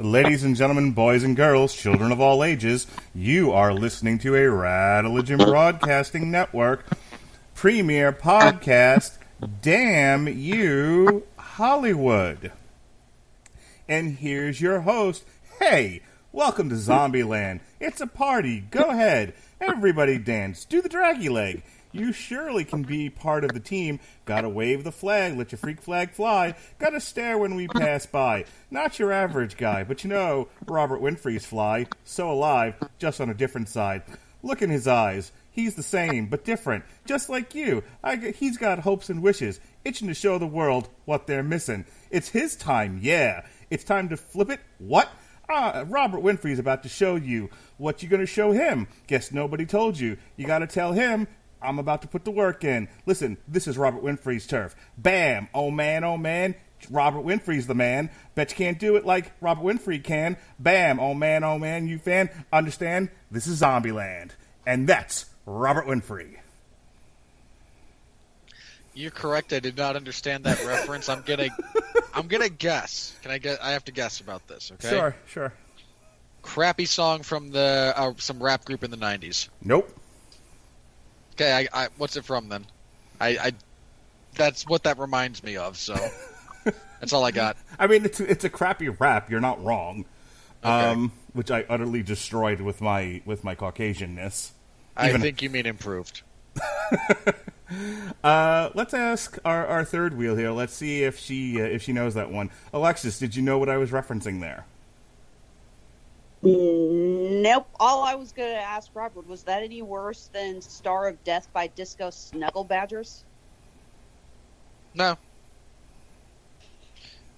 Ladies and gentlemen, boys and girls, children of all ages, you are listening to a Radulich Broadcasting Network premiere podcast, Damn You Hollywood. And here's your host. Hey, welcome to Zombieland. It's a party. Go ahead. Everybody dance. Do the draggy leg. You surely can be part of the team. Gotta wave the flag, let your freak flag fly. Gotta stare when we pass by. Not your average guy, but you know, Robert Winfree's fly. So alive, just on a different side. Look in his eyes. He's the same, but different. Just like you. He's got hopes and wishes, itching to show the world what they're missing. It's his time, yeah. It's time to flip it. What? Robert Winfree's about to show you what you're gonna show him. Guess nobody told you. You gotta tell him, I'm about to put the work in. Listen, this is Robert Winfree's turf. Bam! Oh man, Robert Winfree's the man. Bet you can't do it like Robert Winfree can. Bam! Oh man, you fan. Understand? This is Zombieland. And that's Robert Winfree. You're correct, I did not understand that reference. I'm gonna guess. Can I guess? I have to guess about this, okay? Sure. Crappy song from the some rap group in the 90s. Nope. Okay, I what's it from then? I that's what that reminds me of. So that's all I got. I mean, it's a crappy rap. You're not wrong. Okay. Which I utterly destroyed with my Caucasianness. I think you mean improved. Let's ask our third wheel here. Let's see if she knows that one. Alexis, did you know what I was referencing there? Nope. All I was going to ask Robert, was that any worse than Star of Death by Disco Snuggle Badgers? No.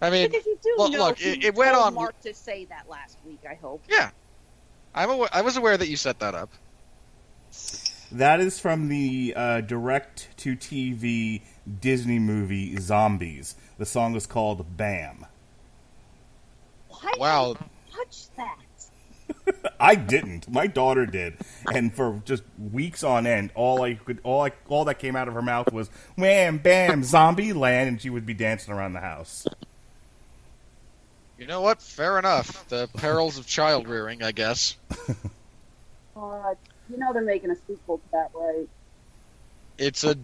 I mean, because you do know look, it went on. Mark to say that last week, I hope. Yeah, I was aware that you set that up. That is from the direct-to-TV Disney movie Zombies. The song is called Bam. Why wow. did you watch that? I didn't. My daughter did, and for just weeks on end, all that came out of her mouth was "Wham, bam, Zombieland," and she would be dancing around the house. You know what? Fair enough. The perils of child rearing, I guess. You know they're making a sequel to that, right? It's a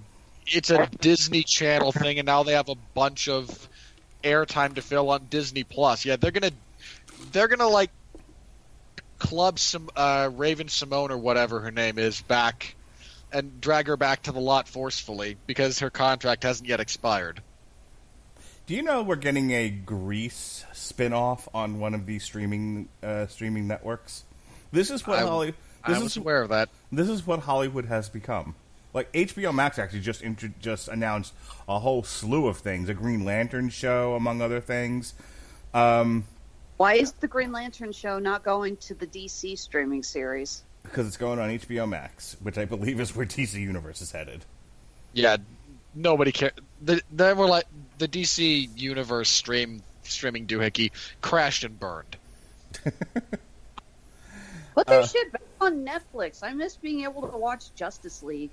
Disney Channel thing, and now they have a bunch of airtime to fill on Disney Plus. Yeah, they're gonna like club some Raven Simone or whatever her name is back and drag her back to the lot forcefully because her contract hasn't yet expired. Do you know we're getting a Grease spin-off on one of these streaming networks? This is what I was aware of that. This is what Hollywood has become. Like HBO Max actually just announced a whole slew of things, a Green Lantern show, among other things. Why is the Green Lantern show not going to the DC streaming series? Because it's going on HBO Max, which I believe is where DC Universe is headed. Yeah, nobody cares. They were like the DC Universe streaming doohickey crashed and burned. Put their shit back on Netflix. I miss being able to watch Justice League.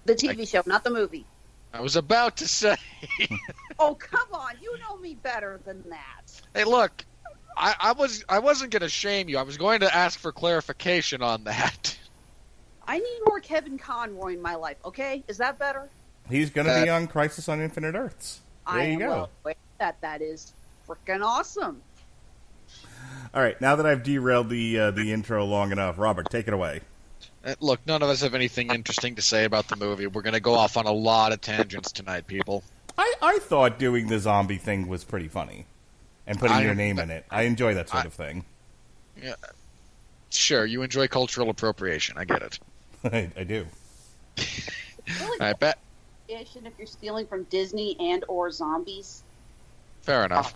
The TV show, not the movie. I was about to say. Oh, come on. You know me better than that. Hey, look. I wasn't going to shame you. I was going to ask for clarification on that. I need more Kevin Conroy in my life, okay? Is that better? He's going to be on Crisis on Infinite Earths. There you go. That is freaking awesome. All right, now that I've derailed the intro long enough, Robert, take it away. Look, none of us have anything interesting to say about the movie. We're going to go off on a lot of tangents tonight, people. I thought doing the zombie thing was pretty funny, and putting your name in it. I enjoy that sort of thing. Yeah, sure, you enjoy cultural appropriation. I get it. I do. I bet. If you're stealing from Disney and or zombies. Fair enough.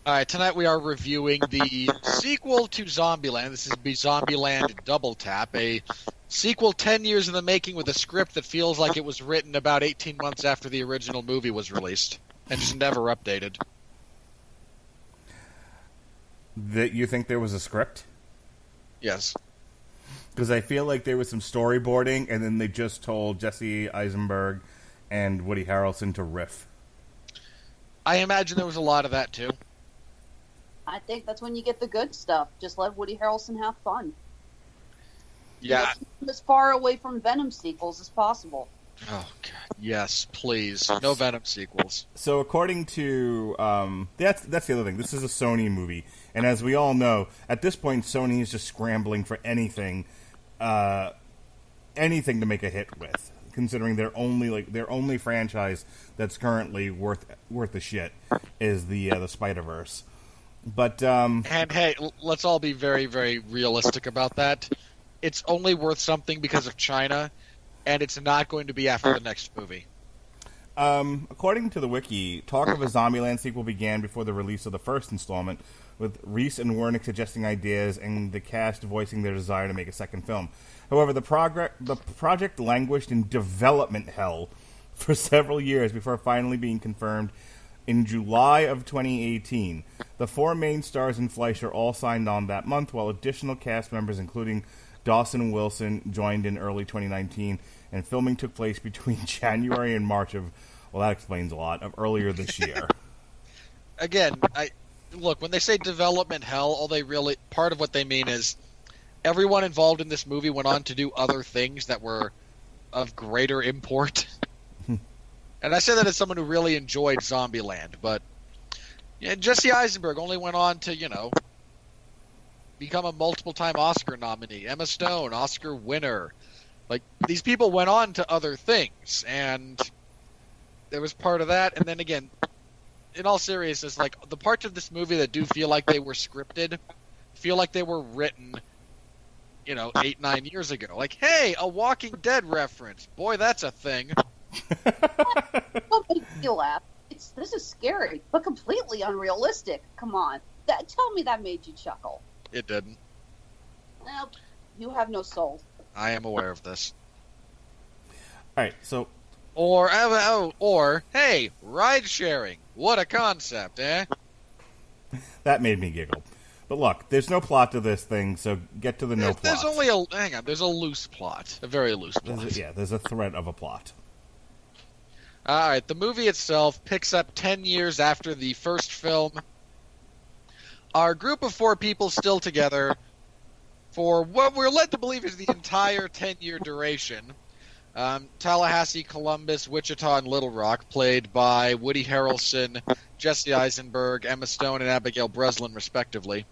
All right, tonight we are reviewing the sequel to Zombieland. This is Zombieland Double Tap, a sequel 10 years in the making with a script that feels like it was written about 18 months after the original movie was released and just never updated. That you think there was a script? Yes. Because I feel like there was some storyboarding, and then they just told Jesse Eisenberg and Woody Harrelson to riff. I imagine there was a lot of that, too. I think that's when you get the good stuff. Just let Woody Harrelson have fun. Yeah. Keep him as far away from Venom sequels as possible. Oh, God. Yes, please. No Venom sequels. So according to that's the other thing. This is a Sony movie, and as we all know, at this point, Sony is just scrambling for anything to make a hit with. Considering their only franchise that's currently worth the shit is the Spider-Verse. But and hey, let's all be very, very realistic about that. It's only worth something because of China, and it's not going to be after the next movie. According to the wiki, talk of a Zombieland sequel began before the release of the first installment, with Reese and Wernick suggesting ideas and the cast voicing their desire to make a second film. However, the project languished in development hell for several years before finally being confirmed in July of 2018. The 4 main stars and Fleischer all signed on that month, while additional cast members, including Dawson Wilson, joined in early 2019, and filming took place between January and March of, well, that explains a lot, of earlier this year. Again, look, when they say development hell, part of what they mean is everyone involved in this movie went on to do other things that were of greater import. And I say that as someone who really enjoyed Zombieland, but Jesse Eisenberg only went on to, become a multiple-time Oscar nominee. Emma Stone, Oscar winner. Like, these people went on to other things, and there was part of that. And then again, in all seriousness, like, the parts of this movie that do feel like they were scripted, feel like they were written, 8-9 years ago. Like, hey, a Walking Dead reference. Boy, that's a thing. Don't make me laugh. This is scary, but completely unrealistic. Come on. Tell me that made you chuckle. It didn't. Well, you have no soul. I am aware of this. Alright, so... Or, hey, ride-sharing. What a concept, eh? That made me giggle. But look, there's no plot to this thing, so get to the no plot. There's a loose plot. A very loose plot. There's a thread of a plot. Alright, the movie itself picks up 10 years after the first film. Our group of 4 people still together for what we're led to believe is the entire 10-year duration. Tallahassee, Columbus, Wichita, and Little Rock, played by Woody Harrelson, Jesse Eisenberg, Emma Stone, and Abigail Breslin, respectively,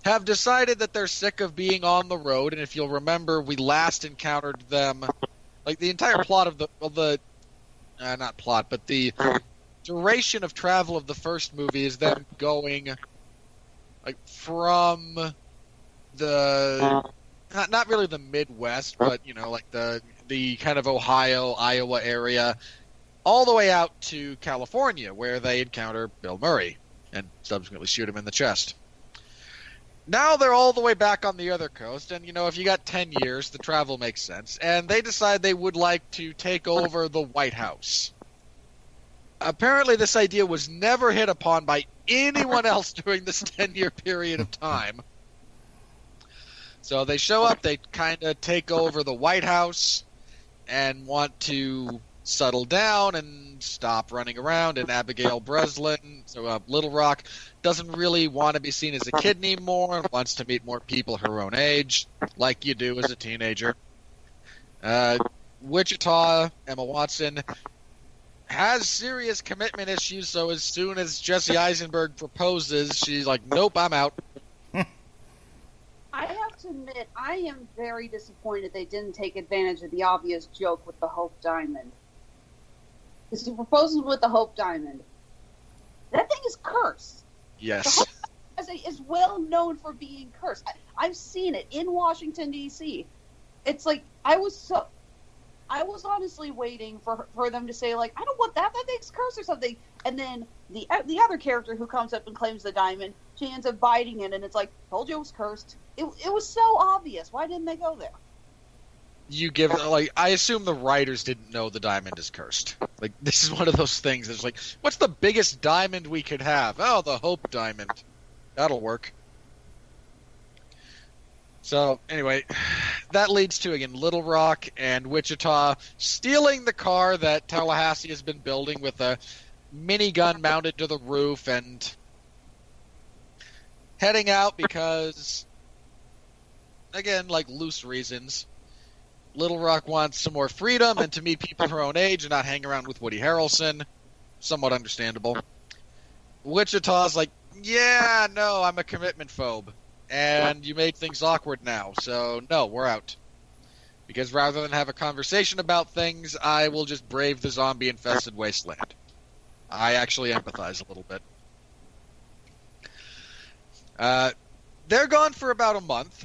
have decided that they're sick of being on the road. And if you'll remember, we last encountered them, like the entire plot of the duration of travel of the first movie is them going like from the not really the Midwest, but like the kind of Ohio, Iowa area, all the way out to California, where they encounter Bill Murray and subsequently shoot him in the chest. Now they're all the way back on the other coast, and if you got 10 years, the travel makes sense, and they decide they would like to take over the White House. Apparently this idea was never hit upon by anyone else during this 10-year period of time. So they show up, they kind of take over the White House and want to settle down and stop running around, and Abigail Breslin, Little Rock, doesn't really want to be seen as a kid anymore and wants to meet more people her own age, like you do as a teenager. Wichita, Emma Watson, has serious commitment issues, so as soon as Jesse Eisenberg proposes, she's like, nope, I'm out. I have to admit, I am very disappointed they didn't take advantage of the obvious joke with the Hope Diamond. Because he proposes with the Hope Diamond. That thing is cursed. Yes. The Hope Diamond is well known for being cursed. I've seen it in Washington, D.C. It's like, I was honestly waiting for them to say, like, I don't want that thing's cursed or something. And then the other character who comes up and claims the diamond, she ends up biting it, and it's like, told you it was cursed. It was so obvious. Why didn't they go there? I assume the writers didn't know the diamond is cursed. Like, this is one of those things that's like, what's the biggest diamond we could have? Oh, the Hope Diamond. That'll work. So, anyway, that leads to, again, Little Rock and Wichita stealing the car that Tallahassee has been building with a minigun mounted to the roof and heading out because, again, like loose reasons. Little Rock wants some more freedom and to meet people her own age and not hang around with Woody Harrelson. Somewhat understandable. Wichita's like, yeah, no, I'm a commitment phobe. And you made things awkward now, so no, we're out. Because rather than have a conversation about things, I will just brave the zombie-infested wasteland. I actually empathize a little bit. They're gone for about a month,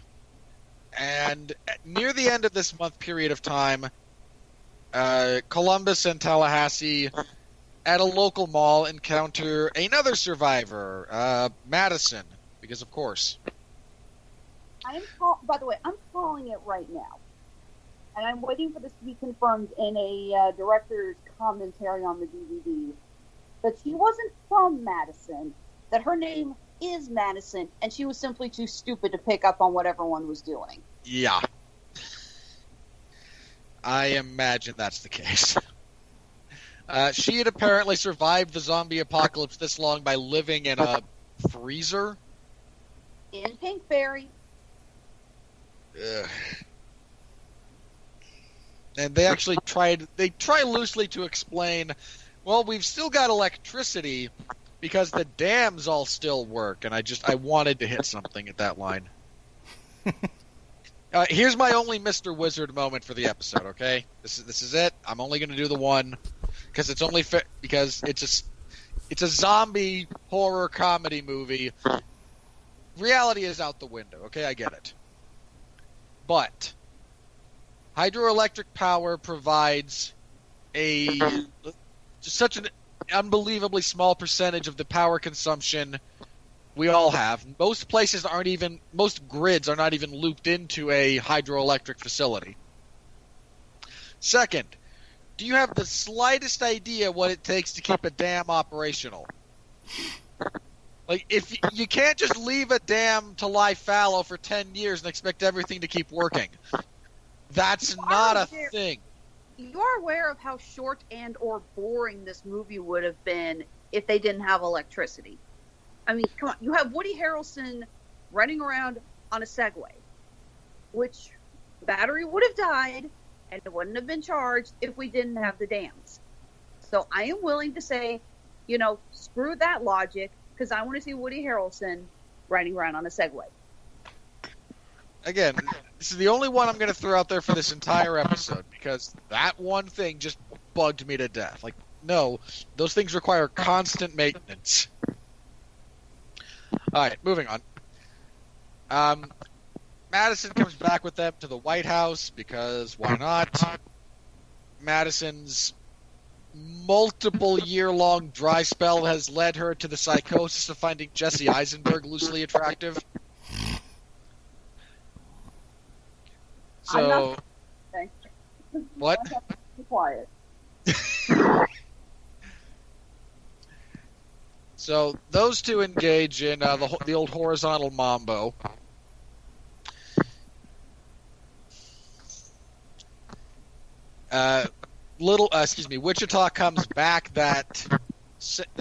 and near the end of this month period of time, Columbus and Tallahassee at a local mall encounter another survivor, Madison, because of course. By the way, I'm calling it right now. And I'm waiting for this to be confirmed in a director's commentary on the DVD. That she wasn't from Madison, that her name is Madison, and she was simply too stupid to pick up on what everyone was doing. Yeah. I imagine that's the case. She had apparently survived the zombie apocalypse this long by living in a freezer. In Pinkberry. Ugh. And they actually try loosely to explain, well, we've still got electricity because the dams all still work, and I wanted to hit something at that line. Here's my only Mr. Wizard moment for the episode, okay? This is it. I'm only going to do the one because it's only because it's a zombie horror comedy movie. Reality is out the window, okay? I get it. But hydroelectric power provides such an unbelievably small percentage of the power consumption we all have. Most grids are not even looped into a hydroelectric facility. Second, do you have the slightest idea what it takes to keep a dam operational? Like, if you can't just leave a dam to lie fallow for 10 years and expect everything to keep working. That's not a thing. You are aware of how short and or boring this movie would have been if they didn't have electricity. I mean, come on. You have Woody Harrelson running around on a Segway, which the battery would have died and it wouldn't have been charged if we didn't have the dams. So I am willing to say, screw that logic, because I want to see Woody Harrelson riding around on a Segway. Again, this is the only one I'm going to throw out there for this entire episode, because that one thing just bugged me to death. Like, no, those things require constant maintenance. Alright, moving on. Madison comes back with them to the White House, because why not? Madison's multiple year-long dry spell has led her to the psychosis of finding Jesse Eisenberg loosely attractive. So, what? Be quiet. So those two engage in the old horizontal mambo. Wichita comes back the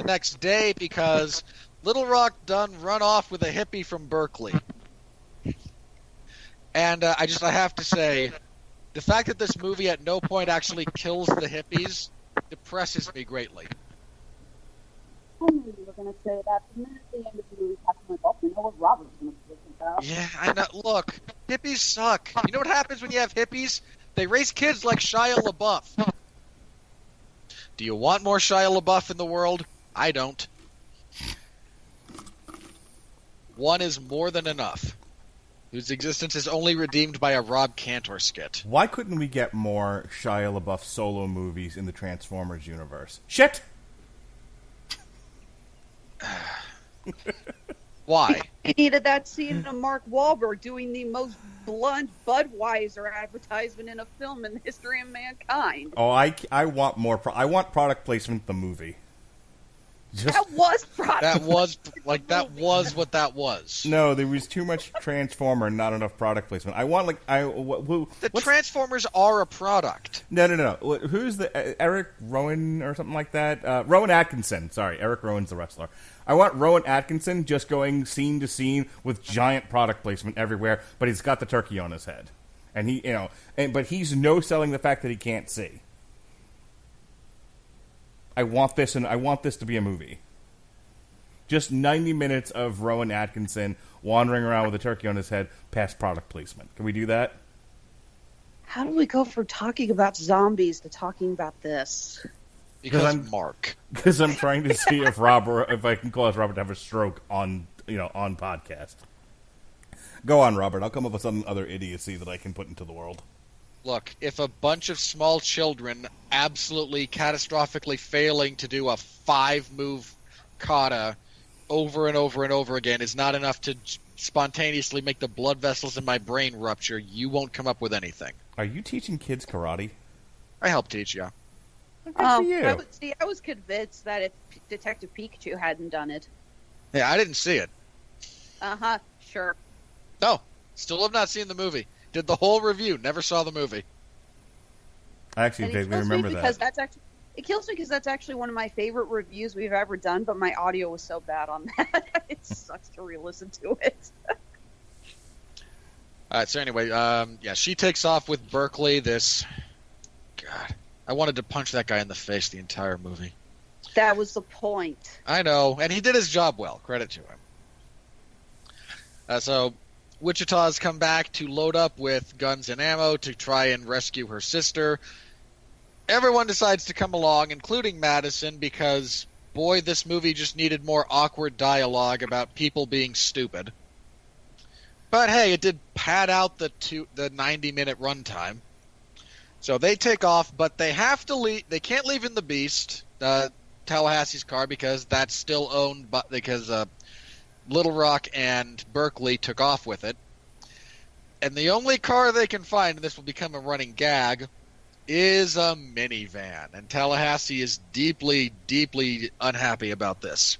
next day because Little Rock done run off with a hippie from Berkeley. And I have to say, the fact that this movie at no point actually kills the hippies depresses me greatly. I knew you were going to say that. The minute the end of the movie happened, I went, you know what Robert was going to say about. Yeah, I know. Look, hippies suck. You know what happens when you have hippies? They raise kids like Shia LaBeouf. Do you want more Shia LaBeouf in the world? I don't. One is more than enough. Whose existence is only redeemed by a Rob Cantor skit. Why couldn't we get more Shia LaBeouf solo movies in the Transformers universe? Shit! Why? He needed that scene of Mark Wahlberg doing the most blunt Budweiser advertisement in a film in the history of mankind. Oh, I want more. I want product placement in the movie. That was product. That was what that was. No, there was too much Transformer and not enough product placement. I want The Transformers are a product. No. Who's the Eric Rowan or something like that? Rowan Atkinson. Sorry, Eric Rowan's the wrestler. I want Rowan Atkinson just going scene to scene with giant product placement everywhere, but he's got the turkey on his head, and but he's no selling the fact that he can't see. I want this to be a movie. Just 90 minutes of Rowan Atkinson wandering around with a turkey on his head, past product placement. Can we do that? How do we go from talking about zombies to talking about this? Because Mark. Because I'm trying to see if I can cause Robert to have a stroke on podcast. Go on, Robert. I'll come up with some other idiocy that I can put into the world. Look, if a bunch of small children absolutely catastrophically failing to do a 5-move kata over and over and over again is not enough to spontaneously make the blood vessels in my brain rupture, you won't come up with anything. Are you teaching kids karate? I help teach you. Good for you. I was convinced that if Detective Pikachu hadn't done it. Yeah, I didn't see it. Uh-huh, sure. No, still have not seen the movie. Did the whole review, never saw the movie. I actually vaguely remember that. It kills me because that's actually one of my favorite reviews we've ever done, but my audio was so bad on that. It sucks to re-listen to it. All right, so anyway, she takes off with Berkeley. God, I wanted to punch that guy in the face the entire movie. That was the point. I know, and he did his job well. Credit to him. So Wichita's come back to load up with guns and ammo to try and rescue her sister. Everyone decides to come along, including Madison, because, boy, this movie just needed more awkward dialogue about people being stupid. But hey, it did pad out the 90-minute runtime. So they take off, but they have to leave. They can't leave in the Beast, Tallahassee's car, because that's still owned because Little Rock and Berkeley took off with it. And the only car they can find, and this will become a running gag, is a minivan. And Tallahassee is deeply, deeply unhappy about this.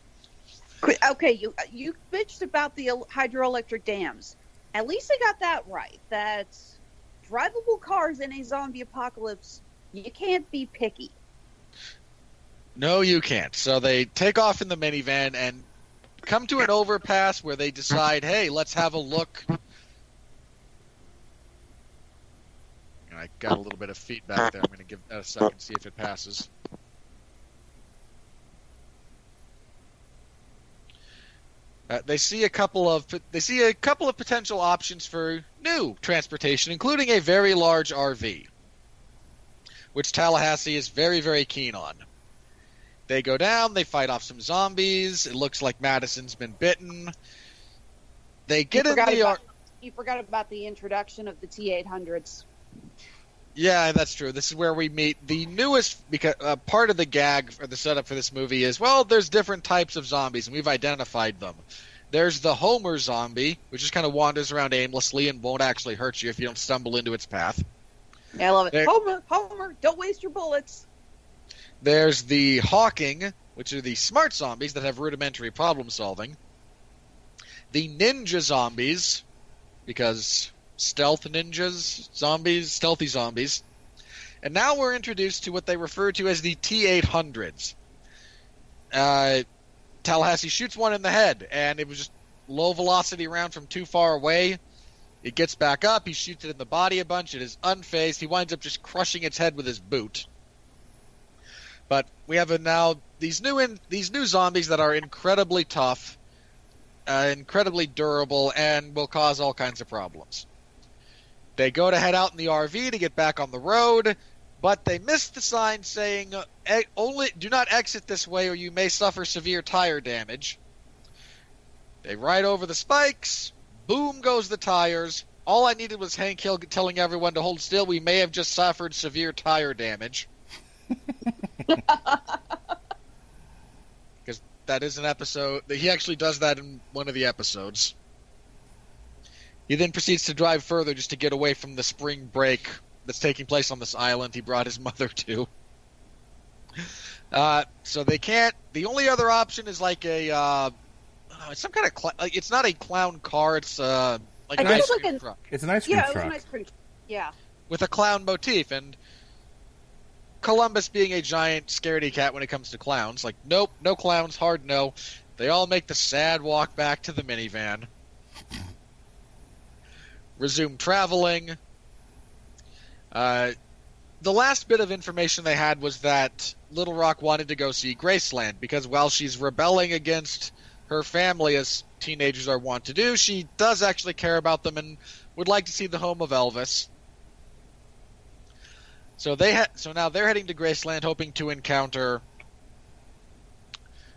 Okay, you bitched about the hydroelectric dams. At least they got that right. That drivable cars in a zombie apocalypse, you can't be picky. No, you can't. So they take off in the minivan and come to an overpass where they decide, hey, let's have a look. I got a little bit of feedback there. I'm going to give that a second, see if it passes. They see a couple of potential options for new transportation, including a very large RV, which Tallahassee is very, very keen on. They go down, they fight off some zombies. It looks like Madison's been bitten. They get in the... You forgot about the introduction of the T-800s. Yeah, that's true. This is where we meet the newest, because part of the gag or the setup for this movie is, well, there's different types of zombies, and we've identified them. There's the Homer zombie, which just kind of wanders around aimlessly and won't actually hurt you if you don't stumble into its path. Yeah, I love it. Homer, don't waste your bullets. There's the Hawking, which are the smart zombies that have rudimentary problem solving. The Ninja zombies, because... stealth ninjas, zombies, stealthy zombies. And now we're introduced to what they refer to as the T-800s. Tallahassee shoots one in the head, and it was just low velocity round from too far away. It gets back up, he shoots it in the body a bunch, it is unfazed, he winds up just crushing its head with his boot. But we have now these new zombies that are incredibly tough, incredibly durable, and will cause all kinds of problems. They go to head out in the RV to get back on the road, but they miss the sign saying, do not exit this way or you may suffer severe tire damage. They ride over the spikes, boom goes the tires. All I needed was Hank Hill telling everyone to hold still. We may have just suffered severe tire damage. Because that is an episode, he actually does that in one of the episodes. He then proceeds to drive further just to get away from the spring break that's taking place on this island he brought his mother to. So they can't. The only other option is like a it's some kind of like it's not a clown car. It's like I an think ice it's cream like truck It's an ice cream Yeah, it was truck. an ice cream. Yeah. with a clown motif. And Columbus, being a giant scaredy cat when it comes to clowns, like nope, no clowns, hard no. They all make the sad walk back to the minivan. Resume traveling. The last bit of information they had was that Little Rock wanted to go see Graceland because while she's rebelling against her family as teenagers are wont to do, she does actually care about them and would like to see the home of Elvis. So now they're heading to Graceland, hoping to encounter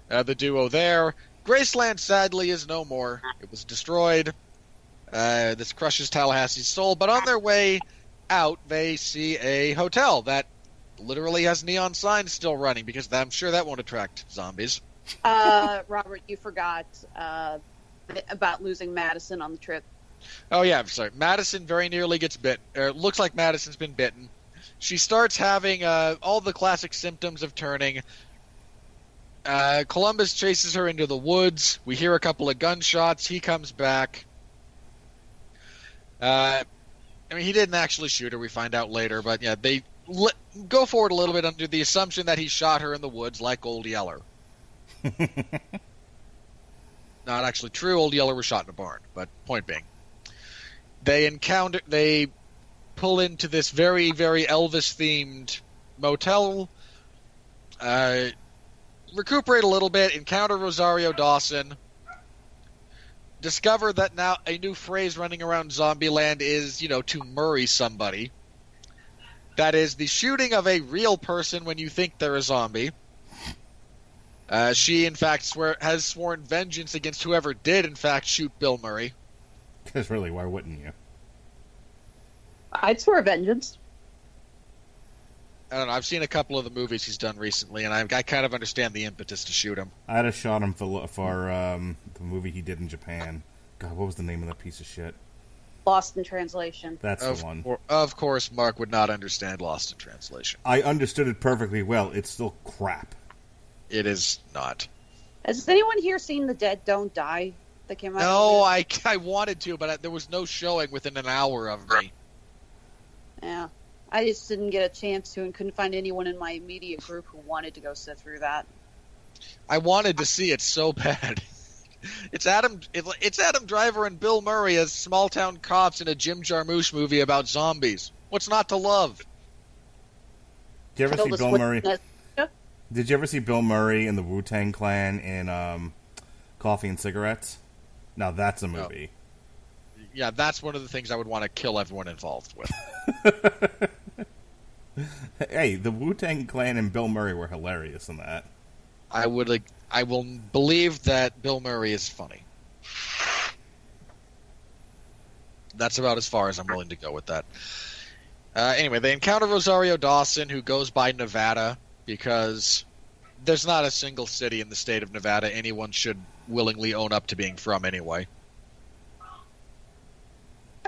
the duo there. Graceland, sadly, is no more. It was destroyed. This crushes Tallahassee's soul. But on their way out, they see a hotel that literally has neon signs still running because I'm sure that won't attract zombies. Robert, you forgot about losing Madison on the trip. Oh, yeah, I'm sorry. Madison very nearly gets bit. Looks like Madison's been bitten. She starts having all the classic symptoms of turning. Columbus chases her into the woods. We hear a couple of gunshots. He comes back. He didn't actually shoot her, we find out later, but yeah, they go forward a little bit under the assumption that he shot her in the woods like Old Yeller. Not actually true, Old Yeller was shot in a barn, but point being. They pull into this very, very Elvis-themed motel, recuperate a little bit, encounter Rosario Dawson, discover that now a new phrase running around Zombieland is, to murray somebody. That is the shooting of a real person when you think they're a zombie. She, in fact, has sworn vengeance against whoever did, in fact, shoot Bill Murray. Because really, why wouldn't you? I'd swear vengeance. I don't know. I've seen a couple of the movies he's done recently, and I kind of understand the impetus to shoot him. I'd have shot him for the movie he did in Japan. God, what was the name of that piece of shit? Lost in Translation. That's the one. Of course, Mark would not understand Lost in Translation. I understood it perfectly well. It's still crap. It is not. Has anyone here seen The Dead Don't Die that came out? No, I wanted to, but there was no showing within an hour of me. Yeah. I just didn't get a chance to and couldn't find anyone in my immediate group who wanted to go sit through that. I wanted to see it so bad. It's Adam Driver and Bill Murray as small-town cops in a Jim Jarmusch movie about zombies. What's not to love? Did you ever see Bill Murray? Did you ever see Bill Murray and the Wu-Tang Clan in Coffee and Cigarettes? Now that's a movie. No. Yeah, that's one of the things I would want to kill everyone involved with. Hey, the Wu-Tang Clan and Bill Murray were hilarious in that. I will believe that Bill Murray is funny. That's about as far as I'm willing to go with that. Anyway, they encounter Rosario Dawson, who goes by Nevada, because there's not a single city in the state of Nevada anyone should willingly own up to being from anyway.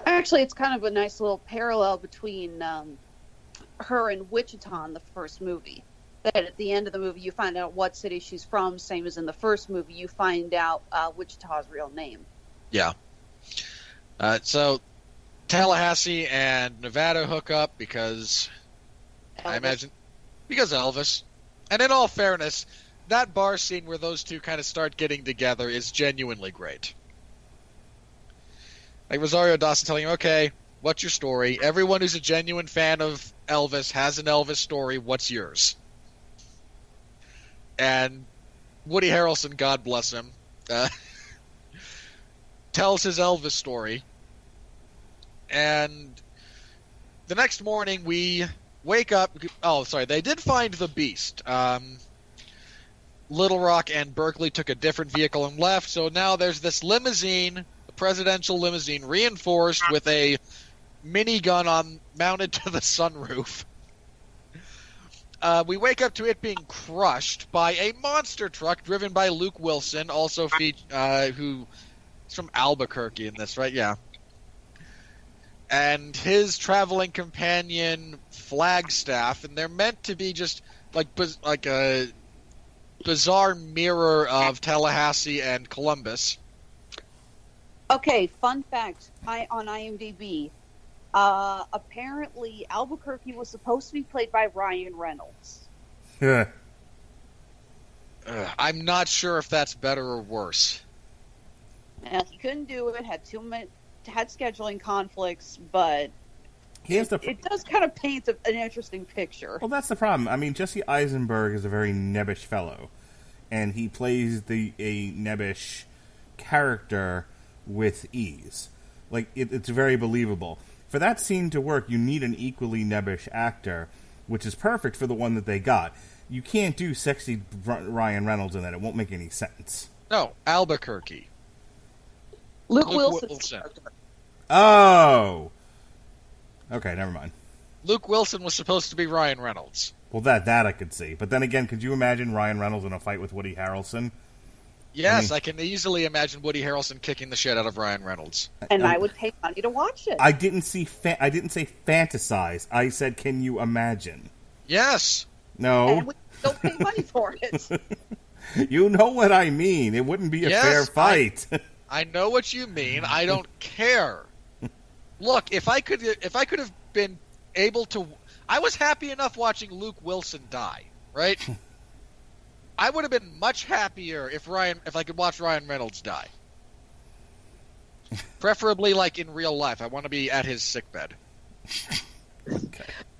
Actually, it's kind of a nice little parallel between her and Wichita in the first movie. That at the end of the movie, you find out what city she's from, same as in the first movie, you find out Wichita's real name. Yeah. So Tallahassee and Nevada hook up because Elvis. And in all fairness, that bar scene where those two kind of start getting together is genuinely great. Like Rosario Dawson telling him, okay, what's your story? Everyone who's a genuine fan of Elvis has an Elvis story. What's yours? And Woody Harrelson, God bless him, tells his Elvis story. And the next morning we wake up. Oh, sorry. They did find the Beast. Little Rock and Berkeley took a different vehicle and left. So now there's this limousine, a presidential limousine, reinforced with a minigun mounted to the sunroof. We wake up to it being crushed by a monster truck driven by Luke Wilson, also who is from Albuquerque in this, right? Yeah. And his traveling companion, Flagstaff, and they're meant to be just like a bizarre mirror of Tallahassee and Columbus. Okay, fun fact on IMDb. Apparently, Albuquerque was supposed to be played by Ryan Reynolds. Yeah. I'm not sure if that's better or worse. And he couldn't do it. Had scheduling conflicts, but it does kind of paint an interesting picture. Well, that's the problem. I mean, Jesse Eisenberg is a very nebbish fellow, and he plays a nebbish character with ease. Like, it's very believable. For that scene to work, you need an equally nebbish actor, which is perfect for the one that they got. You can't do sexy Ryan Reynolds in that. It won't make any sense. No, Albuquerque. Luke Wilson. Oh! Okay, never mind. Luke Wilson was supposed to be Ryan Reynolds. Well, that I could see. But then again, could you imagine Ryan Reynolds in a fight with Woody Harrelson? Yes, I can easily imagine Woody Harrelson kicking the shit out of Ryan Reynolds. And I would pay money to watch it. I didn't say fantasize. I said, can you imagine? Yes. No. And we still pay money for it. You know what I mean. It wouldn't be a fair fight. I know what you mean. I don't care. Look, if I could have been able to, I was happy enough watching Luke Wilson die, right? I would have been much happier if I could watch Ryan Reynolds die. Preferably like in real life. I want to be at his sickbed.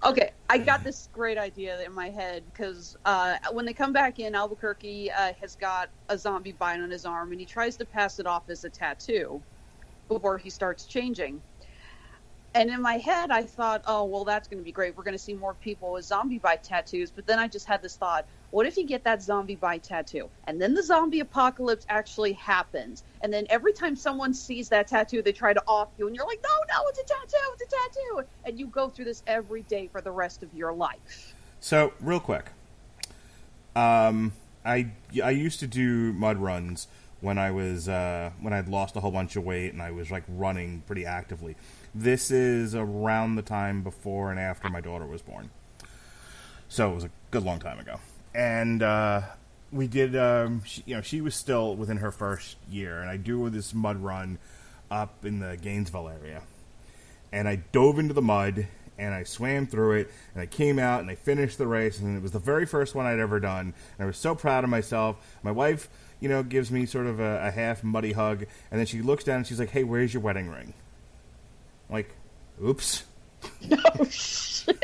Okay, I got this great idea in my head because when they come back in, Albuquerque has got a zombie bite on his arm, and he tries to pass it off as a tattoo before he starts changing. And in my head, I thought, oh, well, that's going to be great. We're going to see more people with zombie bite tattoos. But then I just had this thought, what if you get that zombie bite tattoo? And then the zombie apocalypse actually happens. And then every time someone sees that tattoo, they try to off you. And you're like, no, it's a tattoo. And you go through this every day for the rest of your life. So, real quick. I used to do mud runs when when I'd lost a whole bunch of weight and I was like running pretty actively. This is around the time before and after my daughter was born. So it was a good long time ago. And we did, she was still within her first year, and I do this mud run up in the Gainesville area. And I dove into the mud, and I swam through it, and I came out, and I finished the race, and it was the very first one I'd ever done. And I was so proud of myself. My wife, gives me sort of a half muddy hug, and then she looks down, and she's like, hey, where's your wedding ring? Like, oops. Oh, shit.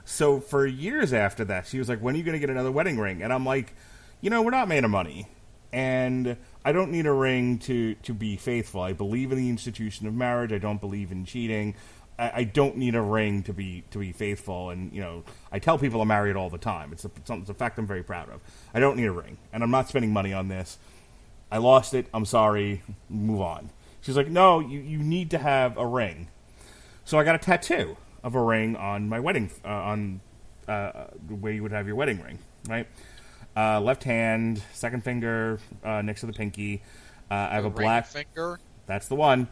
So for years after that, she was like, when are you going to get another wedding ring? And I'm like, we're not made of money. And I don't need a ring to be faithful. I believe in the institution of marriage. I don't believe in cheating. I don't need a ring to be faithful. And, I tell people I'm married all the time. It's a fact I'm very proud of. I don't need a ring. And I'm not spending money on this. I lost it. I'm sorry. Move on. She's like, no, you need to have a ring. So I got a tattoo of a ring on my wedding, where you would have your wedding ring, right? Left hand, second finger next to the pinky. I have a black finger. That's the one.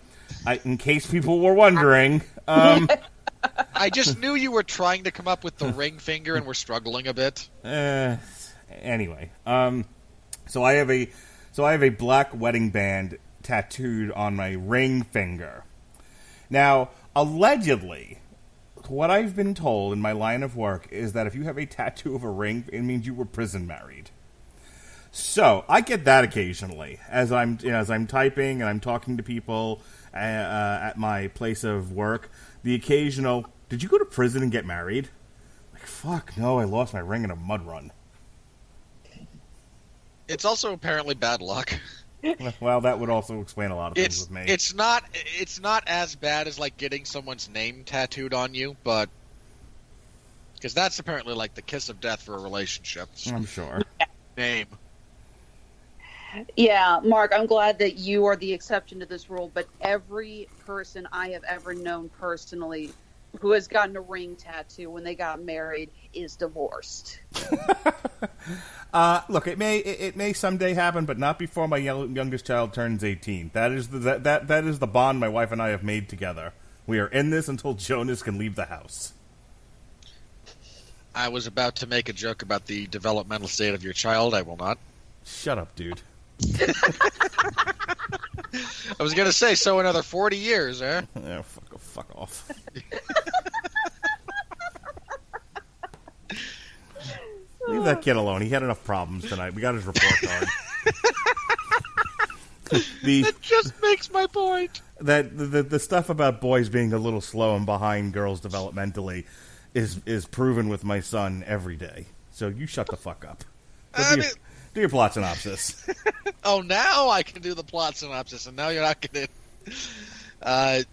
In case people were wondering. I just knew you were trying to come up with the ring finger and were struggling a bit. Anyway, so I have a black wedding band tattooed on my ring finger. Now, allegedly, what I've been told in my line of work is that if you have a tattoo of a ring, it means you were prison married. So I get that occasionally as I'm typing and I'm talking to people at my place of work. The occasional, did you go to prison and get married? Like, fuck no, I lost my ring in a mud run. It's also apparently bad luck. Well, that would also explain a lot of things with me. It's not as bad as like getting someone's name tattooed on you, but because that's apparently like the kiss of death for a relationship. I'm sure. Name. Yeah, Mark, I'm glad that you are the exception to this rule, but every person I have ever known personally who has gotten a ring tattoo when they got married is divorced. Look, it may someday happen, but not before my youngest child turns 18. That is the bond my wife and I have made together. We are in this until Jonas can leave the house. I was about to make a joke about the developmental state of your child. I will not. Shut up, dude. I was going to say, so another 40 years, eh? Yeah, fuck off. Leave that kid alone. He had enough problems tonight. We got his report card. That just makes my point. That the stuff about boys being a little slow and behind girls developmentally is proven with my son every day. So you shut the fuck up. So do your plot synopsis. Oh, now I can do the plot synopsis, and now you're not going to...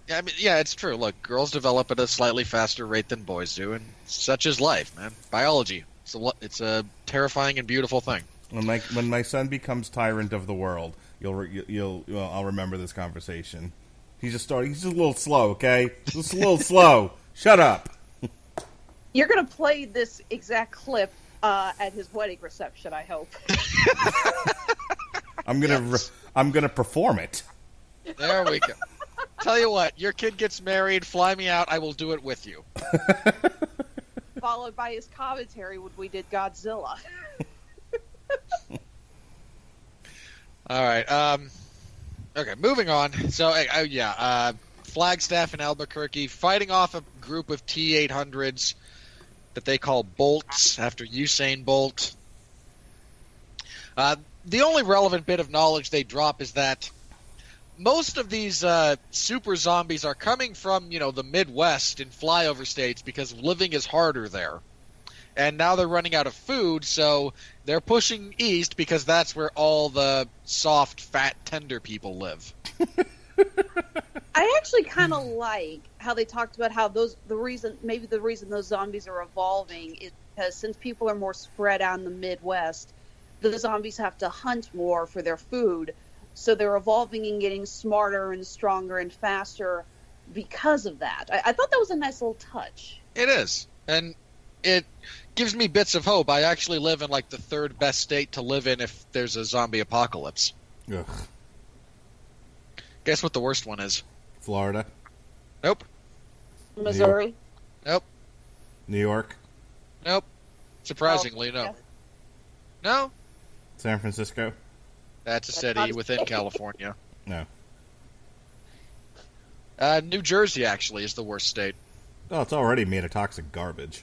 it's true. Look, girls develop at a slightly faster rate than boys do, and such is life, man. Biology. It's a terrifying and beautiful thing. When my son becomes tyrant of the world, I'll remember this conversation. He's just a little slow, okay? Just a little slow. Shut up. You're going to play this exact clip at his wedding reception, I hope. I'm gonna perform it. There we go. Tell you what, your kid gets married, fly me out, I will do it with you. Followed by his commentary when we did Godzilla. All right. Okay, moving on. So, Flagstaff and Albuquerque fighting off a group of T-800s that they call Bolts after Usain Bolt. The only relevant bit of knowledge they drop is that most of these super zombies are coming from, the Midwest and flyover states because living is harder there. And now they're running out of food, so they're pushing east because that's where all the soft, fat, tender people live. I actually kind of like how they talked about how the reason those zombies are evolving is because since people are more spread out in the Midwest, the zombies have to hunt more for their food. So they're evolving and getting smarter and stronger and faster because of that. I thought that was a nice little touch. It is. And it gives me bits of hope. I actually live in, the third best state to live in if there's a zombie apocalypse. Ugh. Guess what the worst one is? Florida. Nope. Missouri. Nope. New York. Nope. Surprisingly, no. No? San Francisco. That's a city within California. No. New Jersey, actually, is the worst state. Oh, it's already made of toxic garbage.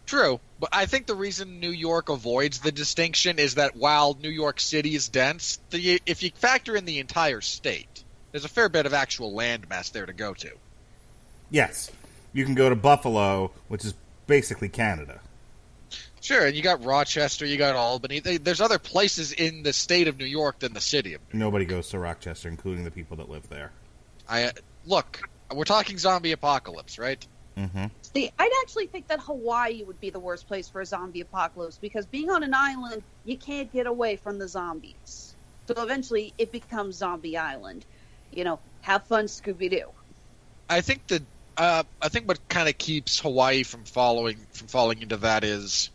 True, but I think the reason New York avoids the distinction is that while New York City is dense, if you factor in the entire state, there's a fair bit of actual landmass there to go to. Yes. You can go to Buffalo, which is basically Canada. Sure, and you got Rochester, you got Albany. There's other places in the state of New York than the city of New York. Nobody goes to Rochester, including the people that live there. Look, we're talking zombie apocalypse, right? Mm-hmm. See, I'd actually think that Hawaii would be the worst place for a zombie apocalypse because being on an island, you can't get away from the zombies. So eventually, it becomes Zombie Island. Have fun, Scooby-Doo. I think what kind of keeps Hawaii from falling into that is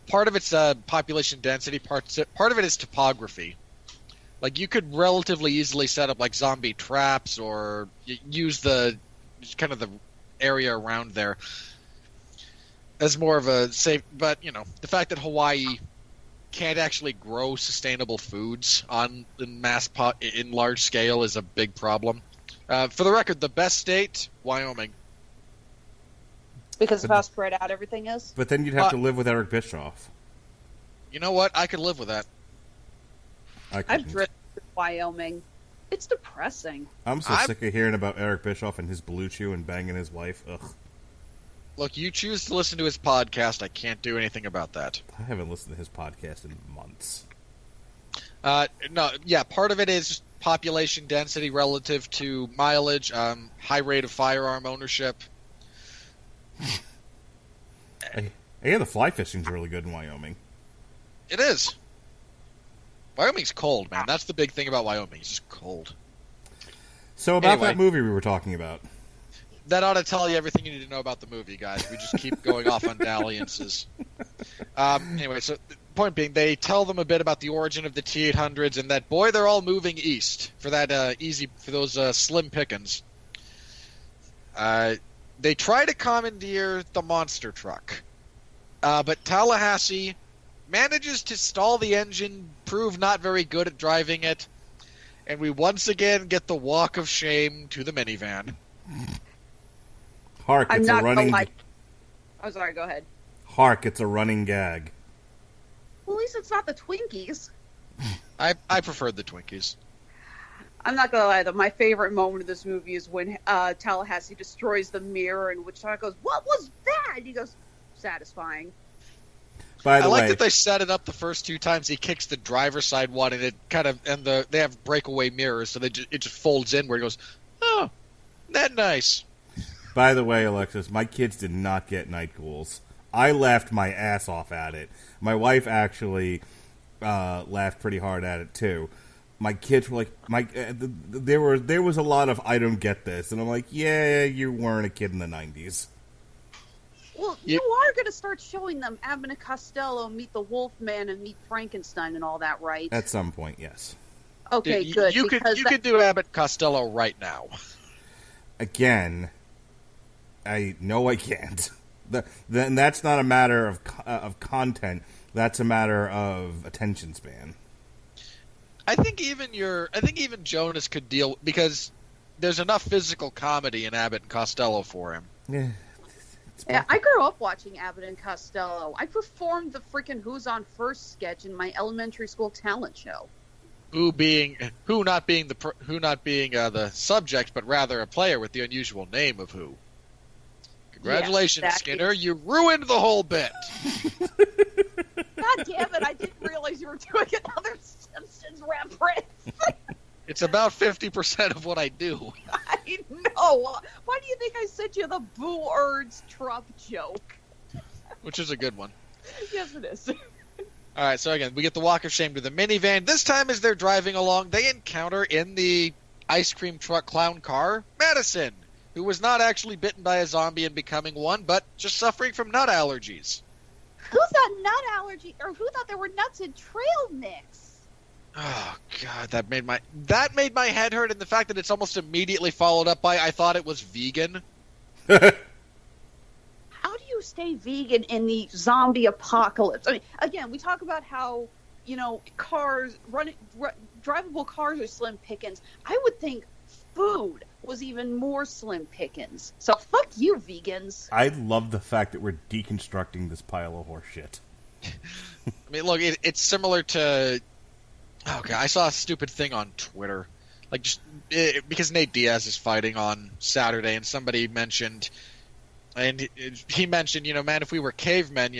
part of its population density, part of it is topography. You could relatively easily set up zombie traps or use the area around there as more of a safe. But the fact that Hawaii can't actually grow sustainable foods in large scale is a big problem. For the record, the best state, Wyoming. Because of how spread out everything is? But then you'd have to live with Eric Bischoff. You know what? I could live with that. I've driven through Wyoming. It's depressing. I'm sick of hearing about Eric Bischoff and his Blue Chew and banging his wife. Ugh. Look, you choose to listen to his podcast. I can't do anything about that. I haven't listened to his podcast in months. Part of it is just population density relative to mileage, high rate of firearm ownership. I hear the fly fishing's really good in Wyoming. It is. Wyoming's cold, man. That's the big thing about Wyoming. It's just cold. So about that movie we were talking about. That ought to tell you everything you need to know about the movie, guys. We just keep going off on dalliances. Anyway, so the point being, they tell them a bit about the origin of the T-800s and that, boy, they're all moving east for that for those slim pickings. they try to commandeer the monster truck. But Tallahassee manages to stall the engine, prove not very good at driving it, and we once again get the walk of shame to the minivan. Hark, it's a running... I'm sorry, go ahead. Hark, it's a running gag. Well, at least it's not the Twinkies. I preferred the Twinkies. I'm not gonna lie, though. My favorite moment of this movie is when Tallahassee destroys the mirror, and Wichita goes, "What was that?" And he goes, "Satisfying." By the way, like that they set it up the first 2 times. He kicks the driver's side one, and they have breakaway mirrors, so it just folds in where he goes, "Oh, that nice." By the way, Alexis, my kids did not get night ghouls. I laughed my ass off at it. My wife actually laughed pretty hard at it too. My kids were like, there was a lot of I don't get this, and I'm like, yeah, you weren't a kid in the 90s. Well, you are going to start showing them Abbott and Costello, Meet the Wolfman, and Meet Frankenstein and all that, right? At some point, yes. Okay, good. You could do Abbott Costello right now. Again, I know I can't. Then that's not a matter of content. That's a matter of attention span. I think even Jonas could deal, because there's enough physical comedy in Abbott and Costello for him. Yeah, I grew up watching Abbott and Costello. I performed the freaking Who's on First sketch in my elementary school talent show. Who not being the subject, but rather a player with the unusual name of Who. Congratulations, yes, Skinner! You ruined the whole bit. God damn it! I didn't realize you were doing another Simpsons reference. It's about 50% of what I do. I know. Why do you think I sent you the Boo Erds Trump joke? Which is a good one. Yes, it is. All right, so again, we get the walk of shame to the minivan. This time, as they're driving along, they encounter in the ice cream truck clown car Madison, who was not actually bitten by a zombie and becoming one, but just suffering from nut allergies. Who thought nut allergy, or who thought there were nuts in trail mix? Oh God, that made my head hurt, and the fact that it's almost immediately followed up by I thought it was vegan. How do you stay vegan in the zombie apocalypse? I mean, again, we talk about how drivable cars are slim pickings. I would think food was even more slim pickings. So fuck you, vegans. I love the fact that we're deconstructing this pile of horse shit. I mean, look, it's similar to. Oh God, I saw a stupid thing on Twitter, because Nate Diaz is fighting on Saturday, and somebody mentioned, and he mentioned, man, if we were cavemen,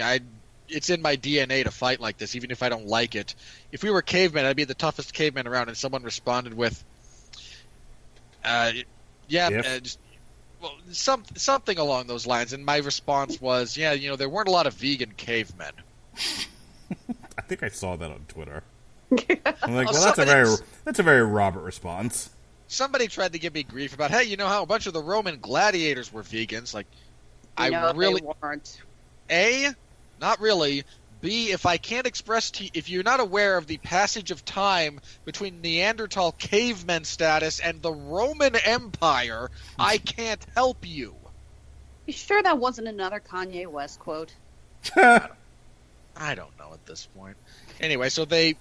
it's in my DNA to fight like this, even if I don't like it. If we were cavemen, I'd be the toughest caveman around. And someone responded with, something along those lines. And my response was, there weren't a lot of vegan cavemen. I think I saw that on Twitter. I'm like, well, that's a very Robert response. Somebody tried to give me grief about, hey, how a bunch of the Roman gladiators were vegans. Like, they weren't. A, not really. B, if I can't express to you, if you're not aware of the passage of time between Neanderthal caveman status and the Roman Empire, I can't help you. You sure that wasn't another Kanye West quote? I don't know at this point. Anyway, so they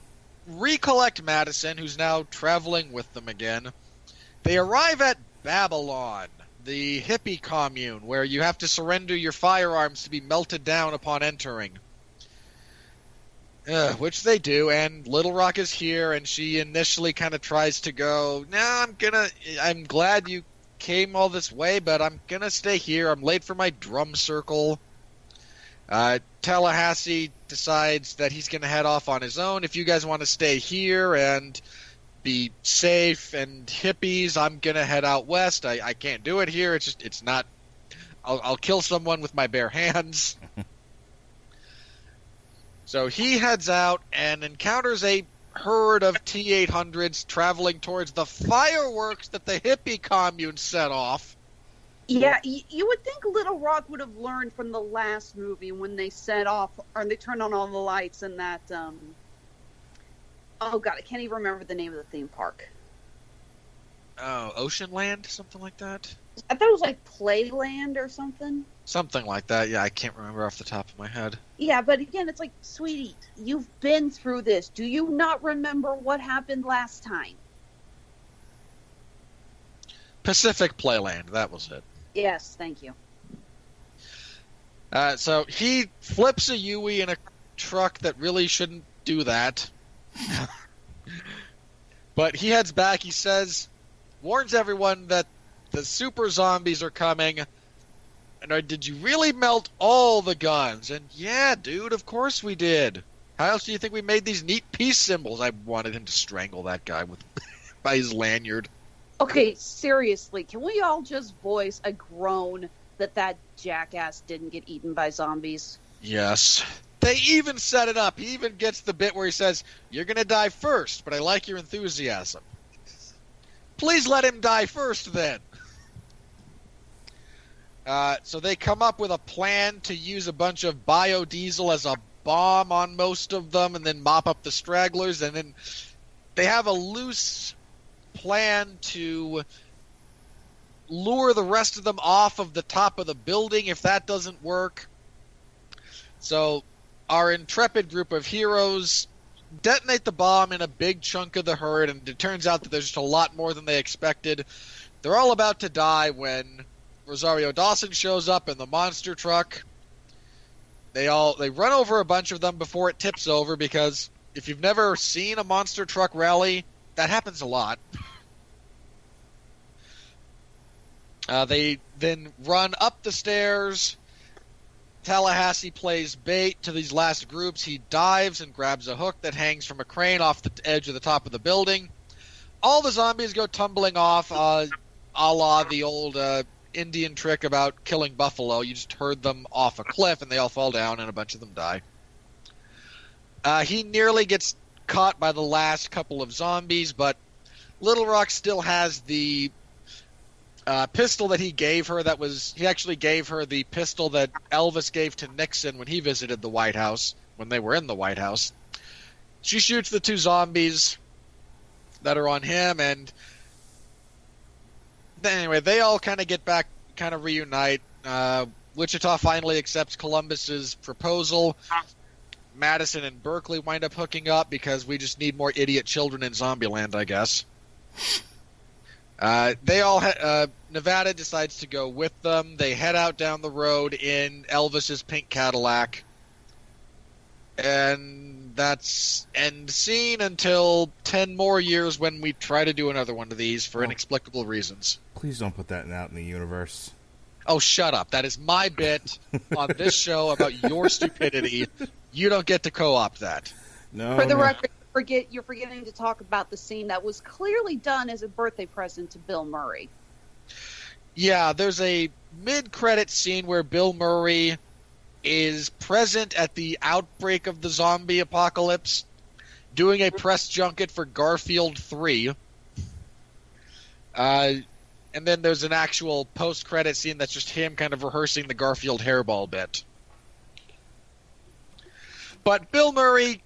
recollect Madison, who's now traveling with them again. They arrive at Babylon, the hippie commune, where you have to surrender your firearms to be melted down upon entering. Which they do, and Little Rock is here, and she initially kind of tries to go, I'm glad you came all this way, but I'm gonna stay here. I'm late for my drum circle. Tallahassee decides that he's going to head off on his own. If you guys want to stay here and be safe and hippies, I'm going to head out west. I can't do it here. It's not. I'll kill someone with my bare hands. So he heads out and encounters a herd of T-800s traveling towards the fireworks that the hippie commune set off. Yeah, you would think Little Rock would have learned from the last movie when they set off, or they turned on all the lights in that, oh God, I can't even remember the name of the theme park. Oh, Oceanland? Something like that? I thought it was like Playland or something. Something like that. Yeah, I can't remember off the top of my head. Yeah, but again, it's like, sweetie, you've been through this. Do you not remember what happened last time? Pacific Playland, that was it. Yes, thank you. So he flips a Yui in a truck that really shouldn't do that. But he heads back, he says, warns everyone that the super zombies are coming. And did you really melt all the guns? And yeah, dude, of course we did. How else do you think we made these neat peace symbols? I wanted him to strangle that guy with by his lanyard. Okay, seriously, can we all just voice a groan that jackass didn't get eaten by zombies? Yes. They even set it up. He even gets the bit where he says, you're going to die first, but I like your enthusiasm. Please let him die first, then. So they come up with a plan to use a bunch of biodiesel as a bomb on most of them and then mop up the stragglers. And then they have a loose plan to lure the rest of them off of the top of the building if that doesn't work. So our intrepid group of heroes detonate the bomb in a big chunk of the herd, and it turns out that there's just a lot more than they expected. They're all about to die when Rosario Dawson shows up in the monster truck. They run over a bunch of them before it tips over, because if you've never seen a monster truck rally, that happens a lot. They then run up the stairs. Tallahassee plays bait to these last groups. He dives and grabs a hook that hangs from a crane off the edge of the top of the building. All the zombies go tumbling off, a la the old Indian trick about killing buffalo. You just herd them off a cliff and they all fall down and a bunch of them die. He nearly gets caught by the last couple of zombies, but Little Rock still has the pistol that he gave her. He actually gave her the pistol that Elvis gave to Nixon when he visited the White House, when they were in the White House. She shoots the two zombies that are on him, and anyway, they all kind of get back, kind of reunite. Wichita finally accepts Columbus's proposal. Madison and Berkeley wind up hooking up because we just need more idiot children in Zombieland, I guess. Nevada decides to go with them. They head out down the road in Elvis's pink Cadillac. And that's end scene until 10 more years when we try to do another one of these for inexplicable reasons. Please don't put that out in the universe. Oh, shut up. That is my bit on this show about your stupidity. You don't get to co-opt that. No. For the record, you're forgetting to talk about the scene that was clearly done as a birthday present to Bill Murray. Yeah, there's a mid-credit scene where Bill Murray is present at the outbreak of the zombie apocalypse, doing a press junket for Garfield 3. And then there's an actual post-credit scene that's just him kind of rehearsing the Garfield hairball bit. But Bill Murray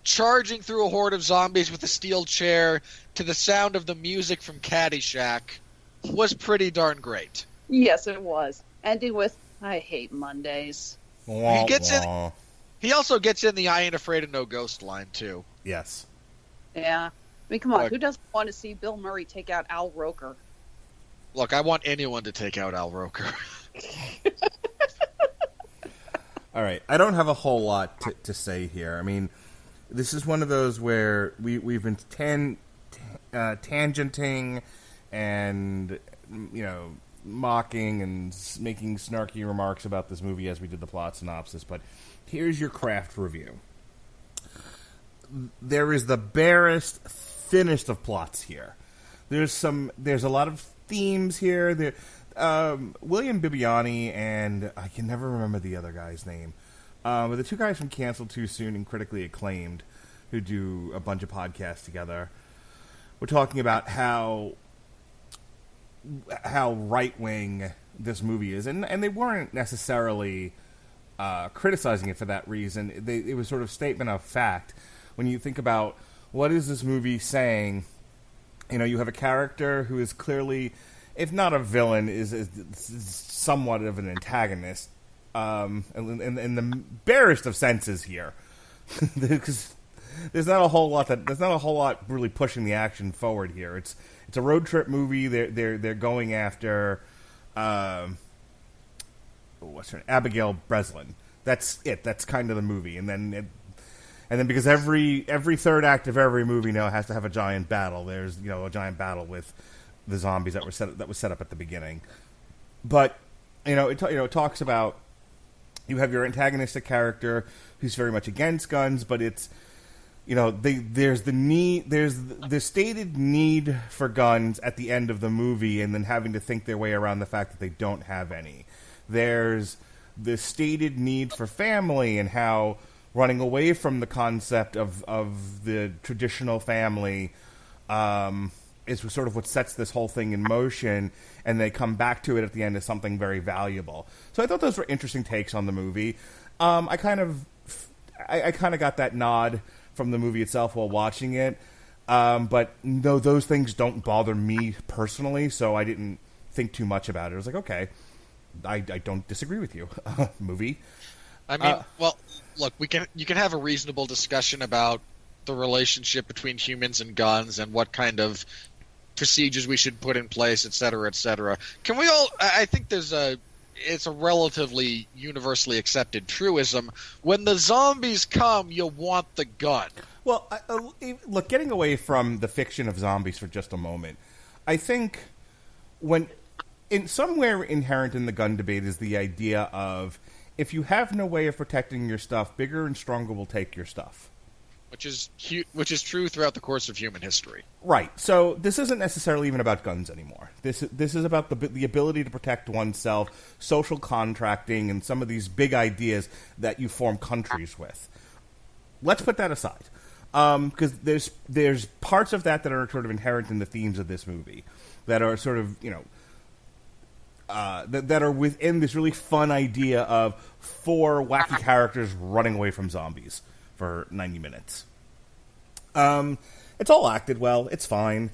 charging through a horde of zombies with a steel chair to the sound of the music from Caddyshack was pretty darn great. Yes, it was. Ending with, I hate Mondays. Wah, He also gets in the I ain't afraid of no ghost line, too. Yes. Yeah. I mean, come on, who doesn't want to see Bill Murray take out Al Roker? Look, I want anyone to take out Al Roker. All right. I don't have a whole lot to say here. I mean, this is one of those where we've been tangenting and, mocking and making snarky remarks about this movie as we did the plot synopsis, but here's your craft review. There is the barest, thinnest of plots here. There's a lot of themes here. William Bibiani and I can never remember the other guy's name, but the two guys from Canceled Too Soon and Critically Acclaimed, who do a bunch of podcasts together, were talking about how right-wing this movie is, and they weren't necessarily criticizing it for that reason. It was sort of statement of fact. When you think about what is this movie saying, you have a character who is clearly if not a villain, is somewhat of an antagonist, in the barest of senses here, because there's not a whole lot really pushing the action forward here. It's a road trip movie. They're going after what's her name? Abigail Breslin. That's it. That's kind of the movie, and then because every third act of every movie now has to have a giant battle. There's a giant battle with the zombies that was set up at the beginning. But it talks about, you have your antagonistic character who's very much against guns, but it's there's the stated need for guns at the end of the movie, and then having to think their way around the fact that they don't have any. There's the stated need for family, and how running away from the concept of the traditional family is sort of what sets this whole thing in motion, and they come back to it at the end as something very valuable. So I thought those were interesting takes on the movie. I kind of got that nod from the movie itself while watching it, but no, those things don't bother me personally, so I didn't think too much about it. I was like, okay, I don't disagree with you, movie. I mean, well, look, you can have a reasonable discussion about the relationship between humans and guns and what kind of procedures we should put in place, et cetera, et cetera. Can we all? I think it's a relatively universally accepted truism. When the zombies come, you want the gun. Well, look, getting away from the fiction of zombies for just a moment, I think somewhere inherent in the gun debate is the idea of, if you have no way of protecting your stuff, bigger and stronger will take your stuff. Which is true throughout the course of human history. Right. So this isn't necessarily even about guns anymore. This is about the ability to protect oneself, social contracting, and some of these big ideas that you form countries with. Let's put that aside, because there's parts of that are sort of inherent in the themes of this movie, that are sort of that are within this really fun idea of 4 wacky characters running away from zombies for 90 minutes. It's all acted well. It's fine.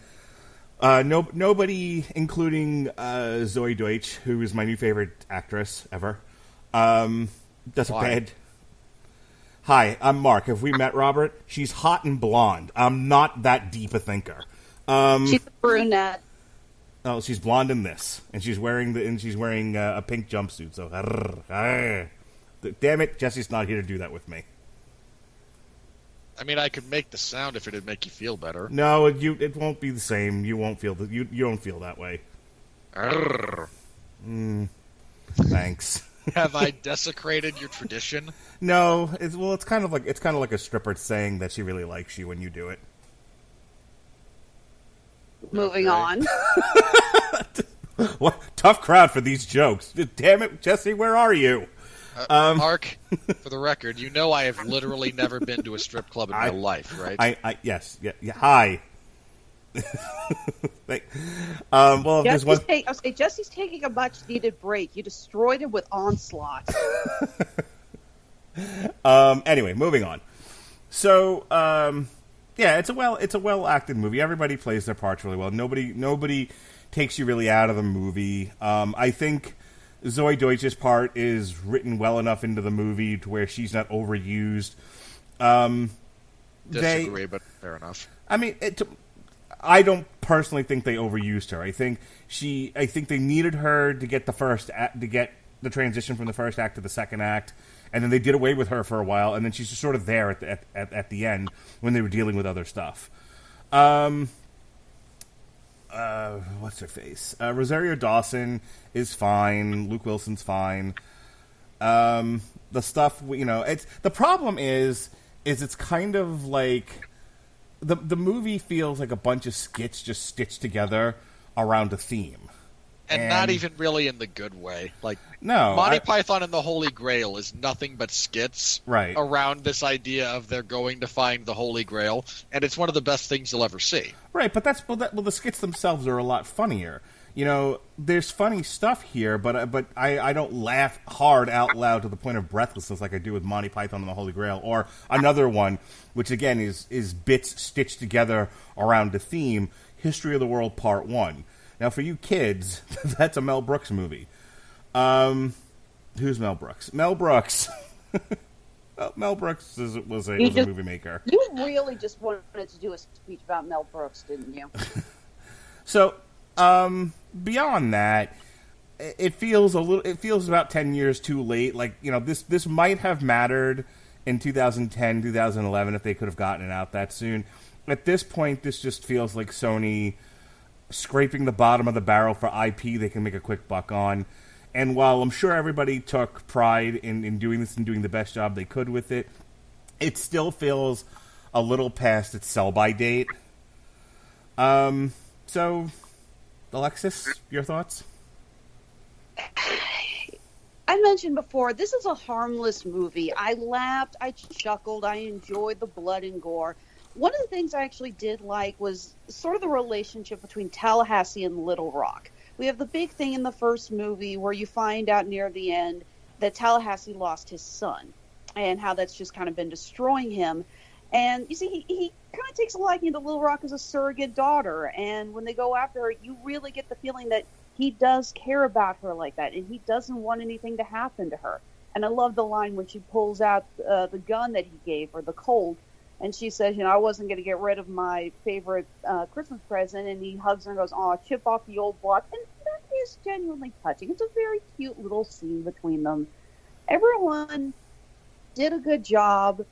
Nobody, including Zoe Deutsch, who is my new favorite actress ever, does a bad... Hi, I'm Mark. Have we met, Robert? She's hot and blonde. I'm not that deep a thinker. She's a brunette. Oh, she's blonde in this, and she's wearing a pink jumpsuit. So, damn it, Jesse's not here to do that with me. I mean, I could make the sound if it'd make you feel better. No, it won't be the same. You won't feel you don't feel that way. Thanks. Have I desecrated your tradition? No, it's kind of like a stripper saying that she really likes you when you do it. Moving on. What tough crowd for these jokes. Damn it, Jesse, where are you? Mark, for the record, you know I have literally never been to a strip club in my life, right? Yes. Hi. Well, there's one... I'll say Jesse's taking a much-needed break. You destroyed him with onslaught. Anyway, moving on. So, yeah, it's a well-acted movie. Everybody plays their parts really well. Nobody takes you really out of the movie. I think Zoe Deutsch's part is written well enough into the movie to where she's not overused. Disagree, but fair enough. I mean, I don't personally think they overused her. I think they needed her to get the transition from the first act to the second act, and then they did away with her for a while, and then she's just sort of there at the end when they were dealing with other stuff. What's her face? Rosario Dawson is fine. Luke Wilson's fine. The stuff, the problem is it's kind of like the movie feels like a bunch of skits just stitched together around a theme. And not even really in the good way. Like, no, Monty Python and the Holy Grail is nothing but skits around this idea of they're going to find the Holy Grail, and it's one of the best things you'll ever see. Right, but the skits themselves are a lot funnier. There's funny stuff here, but I don't laugh hard out loud to the point of breathlessness like I do with Monty Python and the Holy Grail, or another one, which again is bits stitched together around a theme, History of the World Part 1. Now, for you kids, that's a Mel Brooks movie. Who's Mel Brooks? Mel Brooks. Well, Mel Brooks was a movie maker. You really just wanted to do a speech about Mel Brooks, didn't you? So, beyond that, it feels about 10 years too late. Like, this might have mattered in 2010, 2011 if they could have gotten it out that soon. At this point, this just feels like Sony scraping the bottom of the barrel for IP they can make a quick buck on. And while I'm sure everybody took pride in doing this and doing the best job they could with it, it still feels a little past its sell-by date. So, Alexis, your thoughts? I mentioned before, this is a harmless movie. I laughed, I chuckled, I enjoyed the blood and gore. One of the things I actually did like was sort of the relationship between Tallahassee and Little Rock. We have the big thing in the first movie where you find out near the end that Tallahassee lost his son and how that's just kind of been destroying him. And you see, he kind of takes a liking to Little Rock as a surrogate daughter. And when they go after her, you really get the feeling that he does care about her like that. And he doesn't want anything to happen to her. And I love the line when she pulls out the gun that he gave her, the Colt. And she says, I wasn't going to get rid of my favorite Christmas present. And he hugs her and goes, "Oh, chip off the old block." And that is genuinely touching. It's a very cute little scene between them. Everyone did a good job.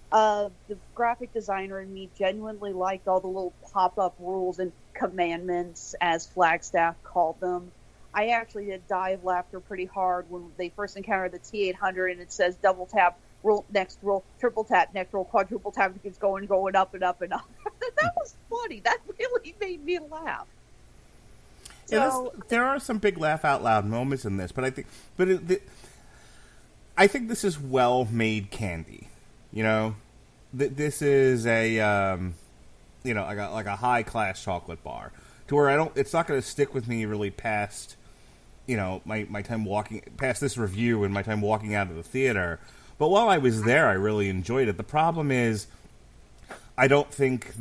The graphic designer and me genuinely liked all the little pop-up rules and commandments, as Flagstaff called them. I actually did die of laughter pretty hard when they first encountered the T-800 and it says double tap, roll, next roll, triple tap, next roll, quadruple tap. It keeps going up and up and up. That was funny. That really made me laugh. So, there are some big laugh out loud moments in this, but I think this is well-made candy. This is a like a high-class chocolate bar to where it's not going to stick with me really past my time walking past this review and my time walking out of the theater. But while I was there, I really enjoyed it. The problem is, I don't think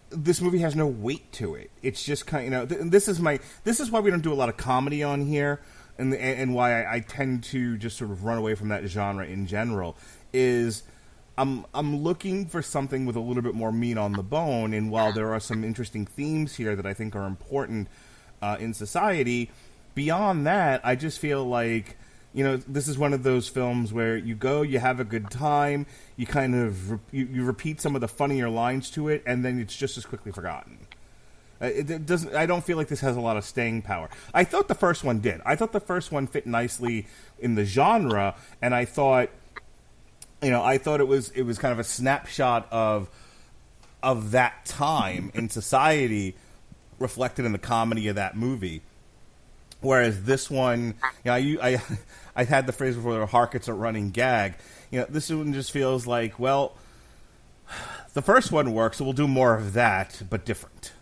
this movie has no weight to it. It's just kind of, this is why we don't do a lot of comedy on here, and why I tend to just sort of run away from that genre in general. Is I'm looking for something with a little bit more meat on the bone, and while there are some interesting themes here that I think are important in society, beyond that, I just feel like, this is one of those films where you go, you have a good time, you kind of you repeat some of the funnier lines to it, and then it's just as quickly forgotten. It doesn't. I don't feel like this has a lot of staying power. I thought the first one did. I thought the first one fit nicely in the genre, and I thought it was kind of a snapshot of that time in society, reflected in the comedy of that movie. Whereas this one, I had the phrase before, "Hark, it's a running gag." This one just feels like, well, the first one works, so we'll do more of that, but different.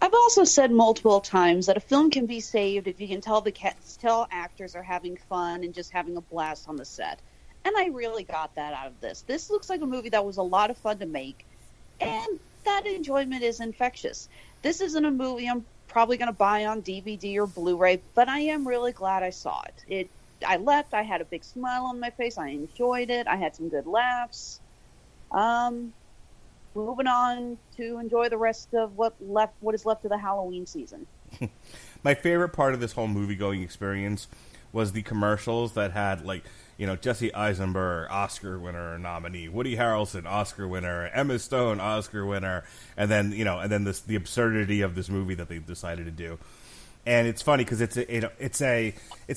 I've also said multiple times that a film can be saved if you can tell actors are having fun and just having a blast on the set. And I really got that out of this. This looks like a movie that was a lot of fun to make, and that enjoyment is infectious. This isn't a movie I'm probably going to buy on DVD or Blu-ray, but I am really glad I saw it. I left, I had a big smile on my face, I enjoyed it, I had some good laughs. Moving on to enjoy the rest of what is left of the Halloween season. My favorite part of this whole movie-going experience was the commercials that had, like, Jesse Eisenberg, Oscar winner nominee, Woody Harrelson, Oscar winner, Emma Stone, Oscar winner, and then the absurdity of this movie that they decided to do. And it's funny because it's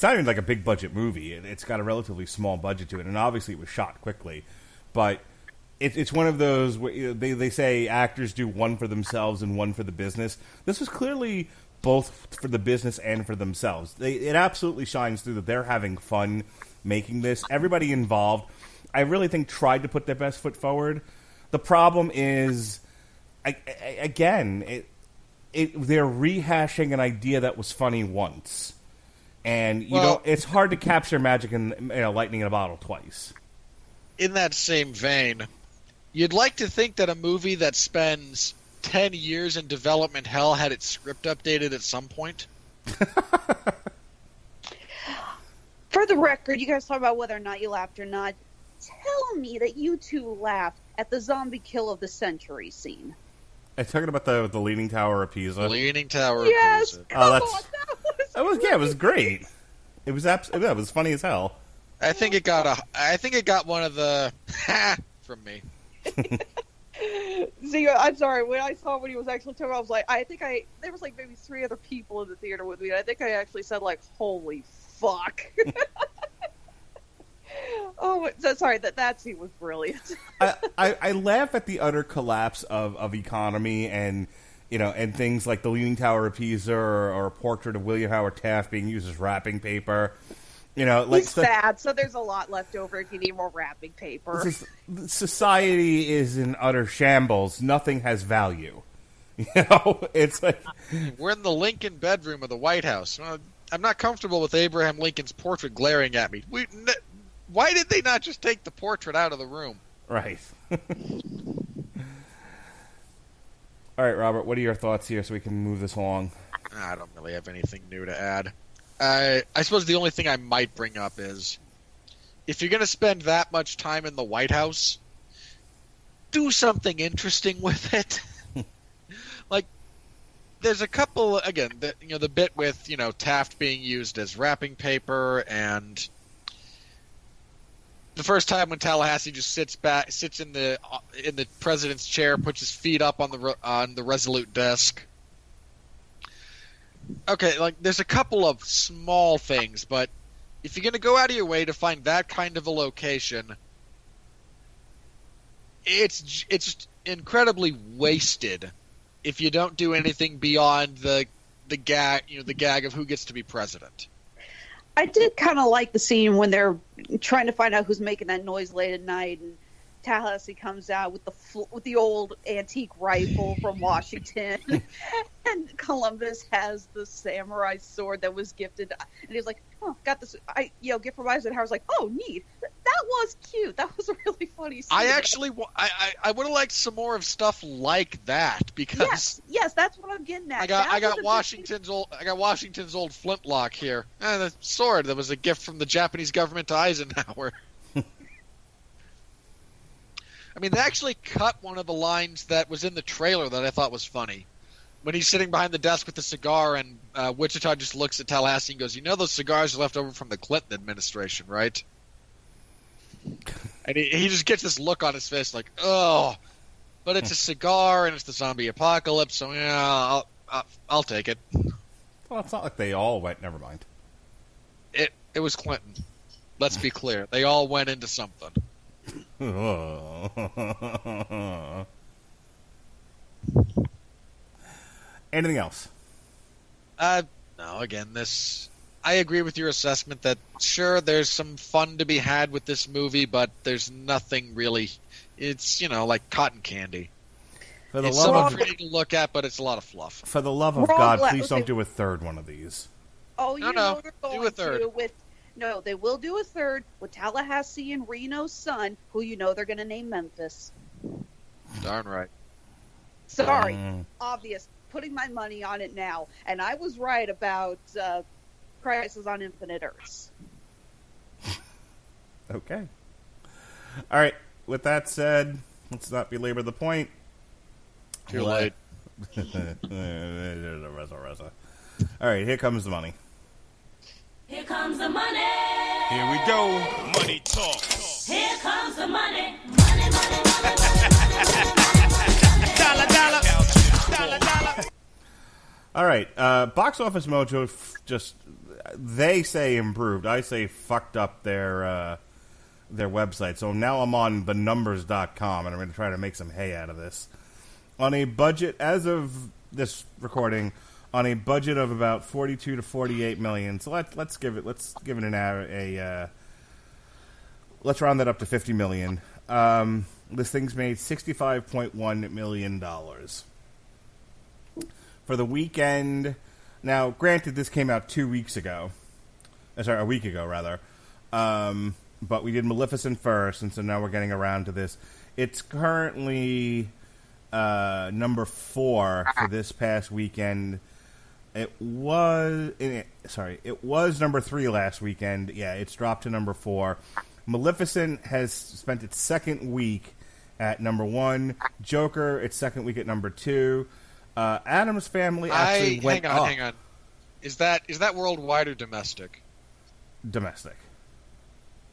not even like a big budget movie. It's got a relatively small budget to it, and obviously it was shot quickly. But it's one of those where they say actors do one for themselves and one for the business. This was clearly both for the business and for themselves. It absolutely shines through that they're having fun making this. Everybody involved, I really think, tried to put their best foot forward. The problem is, they're rehashing an idea that was funny once, and it's hard to capture magic and lightning in a bottle twice. In that same vein, you'd like to think that a movie that spends 10 years in development hell had its script updated at some point. For the record, you guys talk about whether or not you laughed or not. Tell me that you two laughed at the zombie kill of the century scene. I'm talking about the Leaning Tower of Pisa. Leaning Tower Yes, of Pisa. come on, It was great. It was it was funny as hell. I think it got one of the from me. See, I'm sorry. When I saw what he was actually talking about, I was like, there was like maybe 3 other people in the theater with me. And I think I actually said like, "Holy fuck!" Oh, so sorry. That scene was brilliant. I laugh at the utter collapse of economy and and things like the Leaning Tower of Pisa or a portrait of William Howard Taft being used as wrapping paper. He's sad, so there's a lot left over if you need more wrapping paper. Society is in utter shambles. Nothing has value. It's like we're in the Lincoln bedroom of the White House. I'm not comfortable with Abraham Lincoln's portrait glaring at me. Why did they not just take the portrait out of the room? Right. All right, Robert, what are your thoughts here so we can move this along? I don't really have anything new to add. I suppose the only thing I might bring up is, if you're going to spend that much time in the White House, do something interesting with it. Like, there's a couple, again, the bit with, Taft being used as wrapping paper, and the first time when Tallahassee just sits in the president's chair, puts his feet up on the Resolute desk. Okay, like, there's a couple of small things, but if you're going to go out of your way to find that kind of a location, it's just incredibly wasted if you don't do anything beyond the gag of who gets to be president. I did kind of like the scene when they're trying to find out who's making that noise late at night, and Tallahassee comes out with the old antique rifle from Washington, and Columbus has the samurai sword that was gifted, and he was like, "Oh, got this, gift from Eisenhower." I was like, "Oh, neat, that was cute. That was a really funny scene." I would have liked some more of stuff like that, because yes, that's what I'm getting at. I got Washington's old flintlock here, the sword that was a gift from the Japanese government to Eisenhower. I mean, they actually cut one of the lines that was in the trailer that I thought was funny. When he's sitting behind the desk with the cigar, and Wichita just looks at Tallahassee and goes, those cigars are left over from the Clinton administration, right? And he just gets this look on his face like, oh, but it's a cigar and it's the zombie apocalypse, so yeah, I'll take it. Well, it's not like they all went, never mind. It was Clinton. Let's be clear. They all went into something. Anything else? No, again, I agree with your assessment that, sure, there's some fun to be had with this movie, but there's nothing really. It's, like cotton candy. It's somewhat pretty to look at, but it's a lot of fluff. For the love of God, please don't do a third one of these. Oh, no, they're going do a third. No, they will do a third with Tallahassee and Reno's son, who they're going to name Memphis. Darn right. Sorry, obvious. Putting my money on it now, and I was right about Crisis on Infinite Earths. Okay. All right. With that said, let's not belabor the point. Too late. All right, here comes the money. Here comes the money. Here we go. Money talk. Here comes the money. Money, money, money, money. Dollar, dollar. Dollar, dollar. All right. Box Office Mojo they say improved. I say fucked up their website. So now I'm on thenumbers.com, and I'm going to try to make some hay out of this. On a budget, as of this recording, on a budget of about 42 to 48 million. So let's give it let's round that up to 50 million. This thing's made $65.1 million for the weekend. Now, granted, this came out 2 weeks ago. A week ago, rather. But we did Maleficent first, and so now we're getting around to this. It's currently number 4 for this past weekend. It was number 3 last weekend. Yeah, it's dropped to number 4. Maleficent has spent its second week at number 1. Joker, its second week at number 2. Addams Family actually went up. Hang on. Is that worldwide or domestic? Domestic.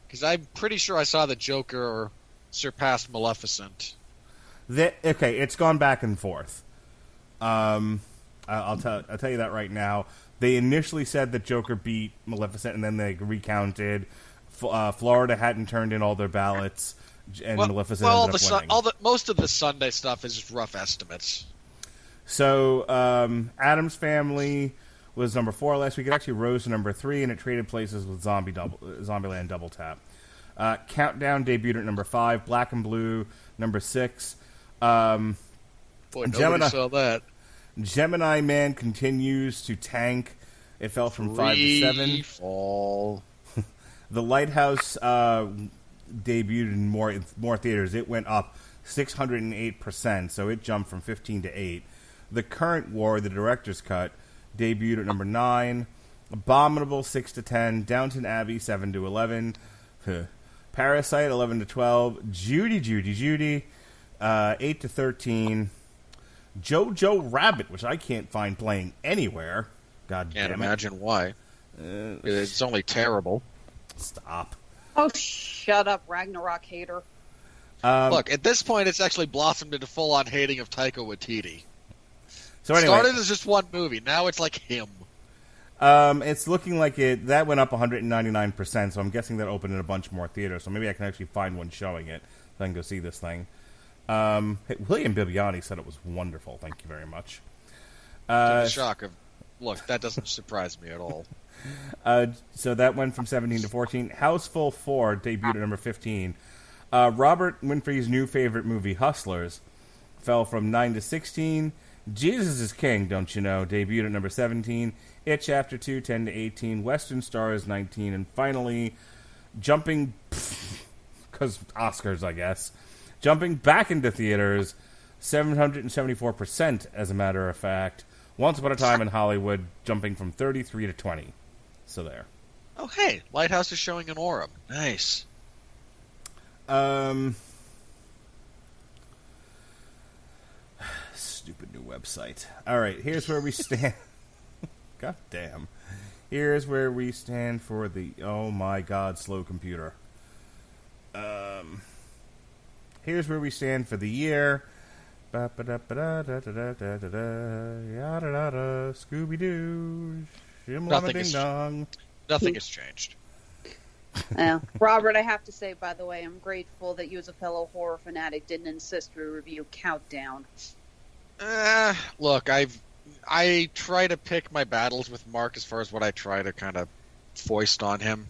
Because I'm pretty sure I saw the Joker surpassed Maleficent. Okay, it's gone back and forth. I'll tell you that right now. They initially said that Joker beat Maleficent, and then they recounted. Florida hadn't turned in all their ballots, and Maleficent ended up winning. Most of the Sunday stuff is just rough estimates. So, Addams Family was number 4 last week. It actually rose to number 3, and it traded places with Zombieland Double Tap. Countdown debuted at number 5. Black and Blue, number 6. Boy, nobody saw that. Gemini Man continues to tank. It fell from 5 to 7. Fall. The Lighthouse debuted in more theaters. It went up 608%, so it jumped from 15 to 8. The Current War, the director's cut, debuted at number 9. Abominable 6 to 10. Downton Abbey 7 to 11. Parasite 11 to 12. Judy 8 to 13. Jojo Rabbit, which I can't find playing anywhere. God damn it. Can't imagine why. It's only terrible. Stop. Oh, shut up, Ragnarok hater. Look, at this point, it's actually blossomed into full-on hating of Taika Waititi. So anyway, started as just one movie. Now it's like him. It's looking like that went up 199%, so I'm guessing that opened in a bunch more theaters, so maybe I can actually find one showing it, so I can go see this thing. William Bibiani said it was wonderful. Thank you very much. To the shock of, look, that doesn't surprise me at all. So that went from 17 to 14. Houseful 4 debuted at number 15. Robert Winfree's new favorite movie, Hustlers, fell from 9 to 16. Jesus is King, don't you know, debuted at number 17. It Chapter 2, 10 to 18. Western Stars, 19. And finally, jumping, because Oscars, I guess, jumping back into theaters, 774%, as a matter of fact. Once Upon a Time in Hollywood, jumping from 33 to 20. So there. Oh, hey, Lighthouse is showing an Orem. Nice. Stupid new website. All right, here's where we stand. God damn. Here's where we stand for the, oh my god, slow computer. Here's where we stand for the year. Scooby-Doo. Shimlama-ding-dong. Nothing has changed. Robert, I have to say, by the way, I'm grateful that you as a fellow horror fanatic didn't insist we review Countdown. Look, I try to pick my battles with Mark as far as what I try to kind of foist on him.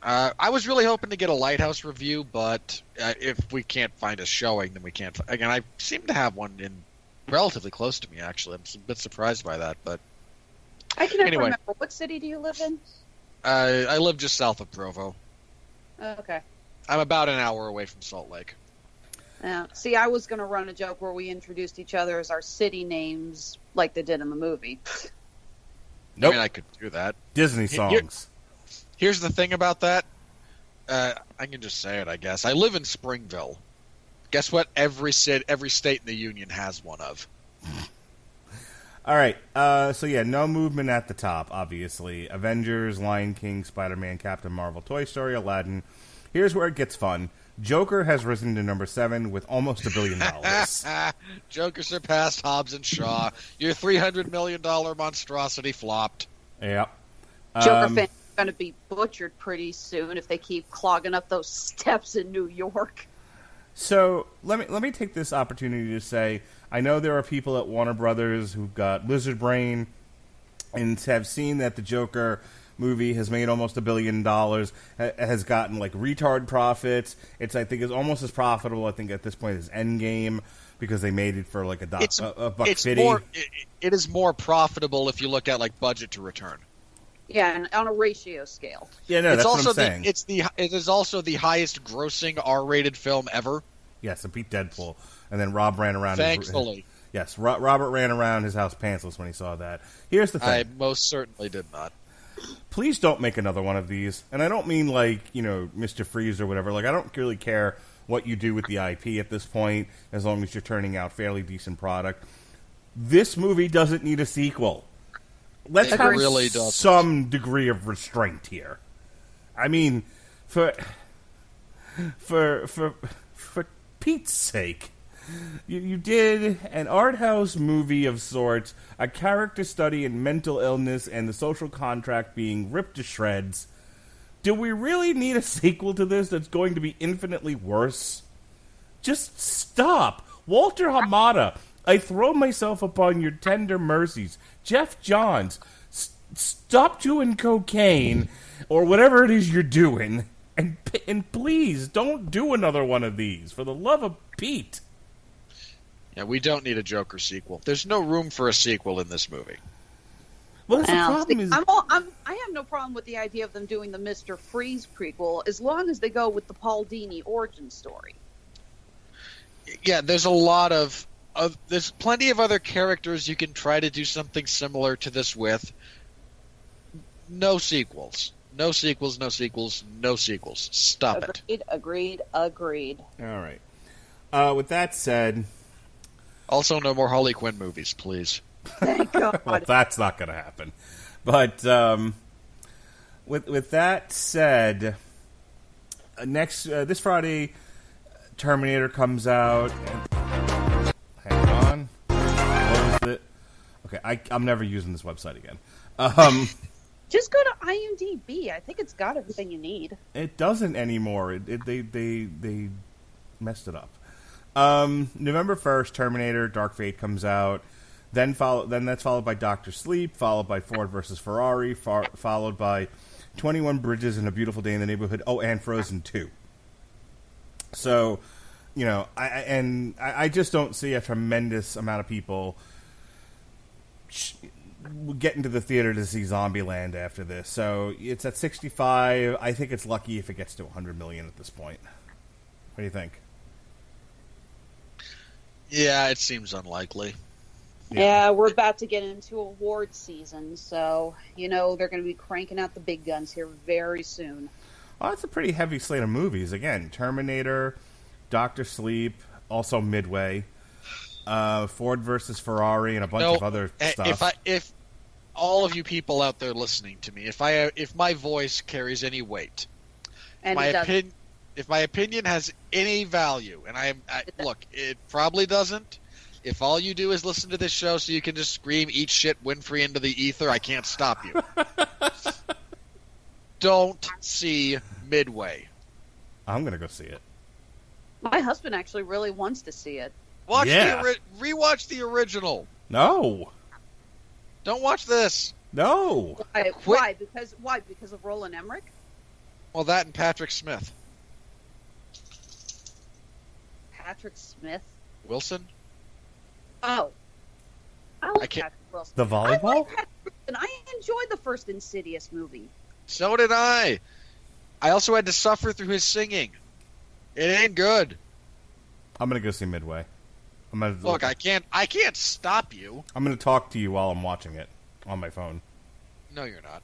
I was really hoping to get a Lighthouse review, but if we can't find a showing, then we can't. Again, I seem to have one in relatively close to me, actually. I'm a bit surprised by that, but I can never anyway. remember. What city do you live in? I live just south of Provo. Okay. I'm about an hour away from Salt Lake. Yeah. See, I was going to run a joke where we introduced each other as our city names like they did in the movie. Nope. I mean, I could do that. Disney songs. Here's the thing about that. I can just say it, I guess. I live in Springville. Guess what? Every state in the Union has one of. All right. So, yeah, no movement at the top, obviously. Avengers, Lion King, Spider-Man, Captain Marvel, Toy Story, Aladdin. Here's where it gets fun. Joker has risen to number 7 with almost $1 billion. Joker surpassed Hobbs and Shaw. Your $300 million monstrosity flopped. Yep. Joker fans are going to be butchered pretty soon if they keep clogging up those steps in New York. So let me take this opportunity to say, I know there are people at Warner Brothers who've got lizard brain and have seen that the Joker movie has made almost $1 billion, has gotten like retard profits. I think is almost as profitable, I think, at this point as Endgame, because they made it for like $1.50. It is more profitable if you look at like budget to return. Yeah, and on a ratio scale. Yeah, no, that's what I'm saying. It is also the highest grossing R-rated film ever. Yes, it beat Deadpool. And then Rob ran around. Thankfully. Yes, Robert ran around his house pantsless when he saw that. Here's the thing. I most certainly did not. Please don't make another one of these. And I don't mean like, Mr. Freeze or whatever. Like, I don't really care what you do with the IP at this point, as long as you're turning out fairly decent product. This movie doesn't need a sequel. Let's have really doesn't. some degree of restraint here. I mean, for Pete's sake. You did an art house movie of sorts, a character study in mental illness and the social contract being ripped to shreds. Do we really need a sequel to this that's going to be infinitely worse? Just stop. Walter Hamada, I throw myself upon your tender mercies. Jeff Johns, stop doing cocaine or whatever it is you're doing, and please don't do another one of these, for the love of Pete. Yeah, we don't need a Joker sequel. There's no room for a sequel in this movie. Well, that's the problem. I have no problem with the idea of them doing the Mr. Freeze prequel as long as they go with the Paul Dini origin story. Yeah, there's a lot of there's plenty of other characters you can try to do something similar to this with. No sequels. No sequels, no sequels, no sequels. Stop it. Agreed. All right. With that said... Also, no more Harley Quinn movies, please. Thank God. Well, that's not going to happen. But with that said, this Friday, Terminator comes out. Hang on. What was it? Okay, I'm never using this website again. Just go to IMDb. I think it's got everything you need. It doesn't anymore. They messed it up. November 1st, Terminator Dark Fate comes out. Then that's followed by Dr. Sleep, followed by Ford versus Ferrari, followed by 21 Bridges and A Beautiful Day in the Neighborhood. Oh, and Frozen 2. So, I just don't see a tremendous amount of people get into the theater to see Zombieland after this. So it's at 65. I think it's lucky if it gets to 100 million at this point. What do you think? Yeah, it seems unlikely. Yeah, we're about to get into award season, so, they're going to be cranking out the big guns here very soon. Well, that's a pretty heavy slate of movies. Again, Terminator, Dr. Sleep, also Midway, Ford versus Ferrari, and a bunch of other stuff. If all of you people out there listening to me, if my voice carries any weight, And if my opinion has any value, and look, it probably doesn't. If all you do is listen to this show so you can just scream, eat shit, Winfree into the ether, I can't stop you. Don't see Midway. I'm going to go see it. My husband actually really wants to see it. Rewatch the original. No. Don't watch this. No. Why? Because of Roland Emmerich? Well, that and Patrick Smith. Patrick Smith? Wilson? Oh. I like can't- Patrick Wilson. The volleyball? I like Patrick Wilson. I enjoyed the first Insidious movie. So did I. I also had to suffer through his singing. It ain't good. I'm going to go see Midway. Look, I can't stop you. I'm going to talk to you while I'm watching it on my phone. No, you're not.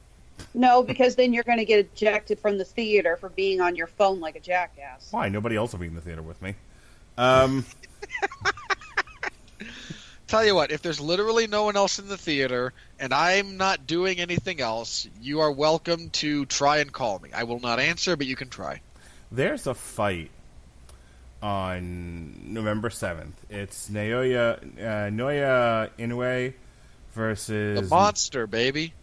No, because then you're going to get ejected from the theater for being on your phone like a jackass. Why? Nobody else will be in the theater with me. Tell you what, if there's literally no one else in the theater and I'm not doing anything else, you are welcome to try and call me. I will not answer, but you can try. There's a fight on November 7th. It's Naoya Inoue versus... The monster, baby.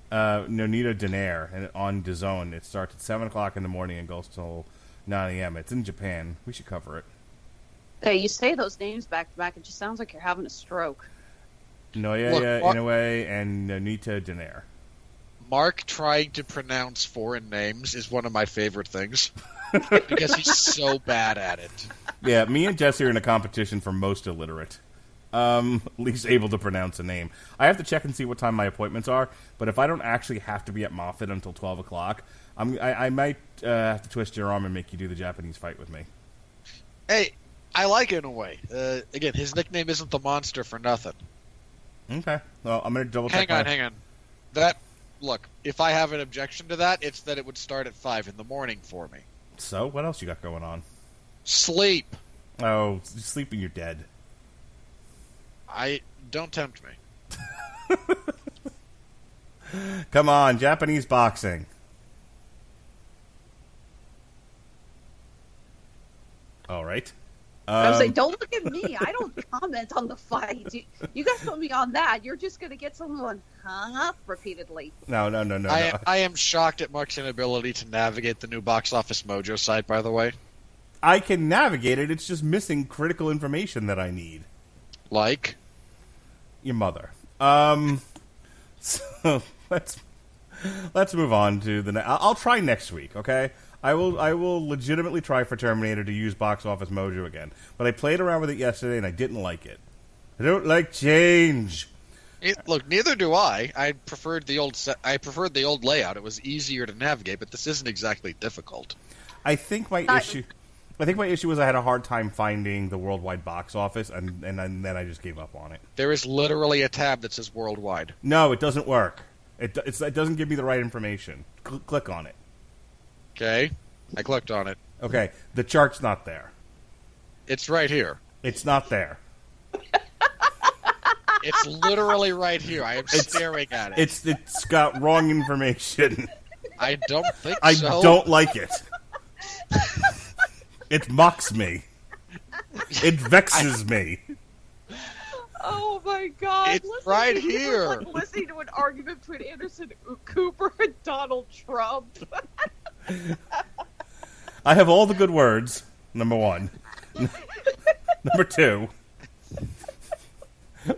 Nonita Donaire, and on DAZN. It starts at 7 o'clock in the morning and goes till 9 a.m. It's in Japan. We should cover it. Hey, you say those names back to back, it just sounds like you're having a stroke. Naoya Inoue and Nonita Donaire. Mark trying to pronounce foreign names is one of my favorite things. Because he's so bad at it. Yeah, me and Jesse are in a competition for most illiterate. Least able to pronounce a name. I have to check and see what time my appointments are, but if I don't actually have to be at Moffat until 12 o'clock, I might have to twist your arm and make you do the Japanese fight with me. Hey, I like it in a way. Again, his nickname isn't the Monster for nothing. Okay. Well, I'm going to double check. Hang on. Look, if I have an objection to that, it's that it would start at 5 in the morning for me. So, what else you got going on? Sleep. Oh, sleeping, you're dead. Don't tempt me. Come on, Japanese boxing. All right. I was like, don't look at me. I don't comment on the fight. You guys put me on that. You're just going to get someone hung up repeatedly. No. I am shocked at Mark's inability to navigate the new Box Office Mojo site, by the way. I can navigate it. It's just missing critical information that I need. Like? Your mother. So let's move on to the. I'll try next week. Okay. I will legitimately try for Terminator to use Box Office Mojo again. But I played around with it yesterday and I didn't like it. I don't like change. Look, neither do I. I preferred the old layout. It was easier to navigate, but this isn't exactly difficult. I think my issue was I had a hard time finding the worldwide box office, and then I just gave up on it. There is literally a tab that says worldwide. No, it doesn't work. It doesn't give me the right information. Click on it. Okay, I clicked on it. Okay, the chart's not there. It's right here. It's not there. It's literally right here. I am staring at it. It's got wrong information. I don't think I so. don't like it. It mocks me. It vexes me. Oh my God! It's right here. Like listening to an argument between Anderson Cooper and Donald Trump. I have all the good words. Number one. Number two.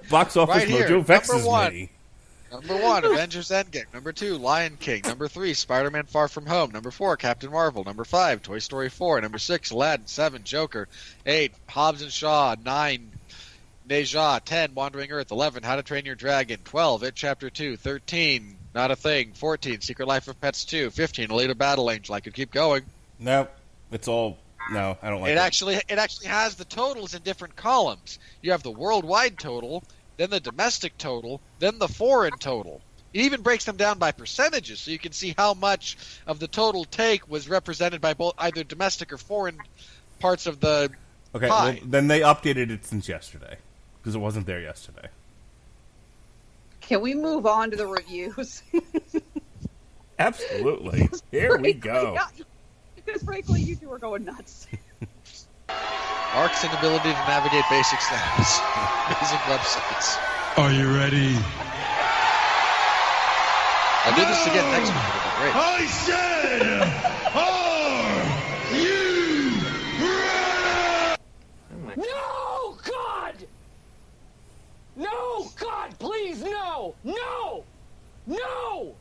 Box Office Right here. Mojo vexes Number one. me. Number 1, Avengers Endgame. Number 2, Lion King. Number 3, Spider-Man Far From Home. Number 4, Captain Marvel. Number 5, Toy Story 4. Number 6, Aladdin. 7, Joker. 8, Hobbs and Shaw. 9, Neja. 10, Wandering Earth. 11, How to Train Your Dragon. 12, It Chapter 2. 13, Not a Thing. 14, Secret Life of Pets 2. 15, Alita Battle Angel. I could keep going. No, it's all... No, I don't like it. It actually has the totals in different columns. You have the worldwide total, then the domestic total, then the foreign total. It even breaks them down by percentages, so you can see how much of the total take was represented by both either domestic or foreign parts of the Okay, pie. well, then they updated it since yesterday, because it wasn't there yesterday. Can we move on to the reviews? Absolutely. Here we go. Because frankly, you two are going nuts. Mark's inability to navigate basic stats, basic websites. Are you ready? I'll do this again next week. It'll be great. I said, are you ready? No, God! No, God, please, no! No! No!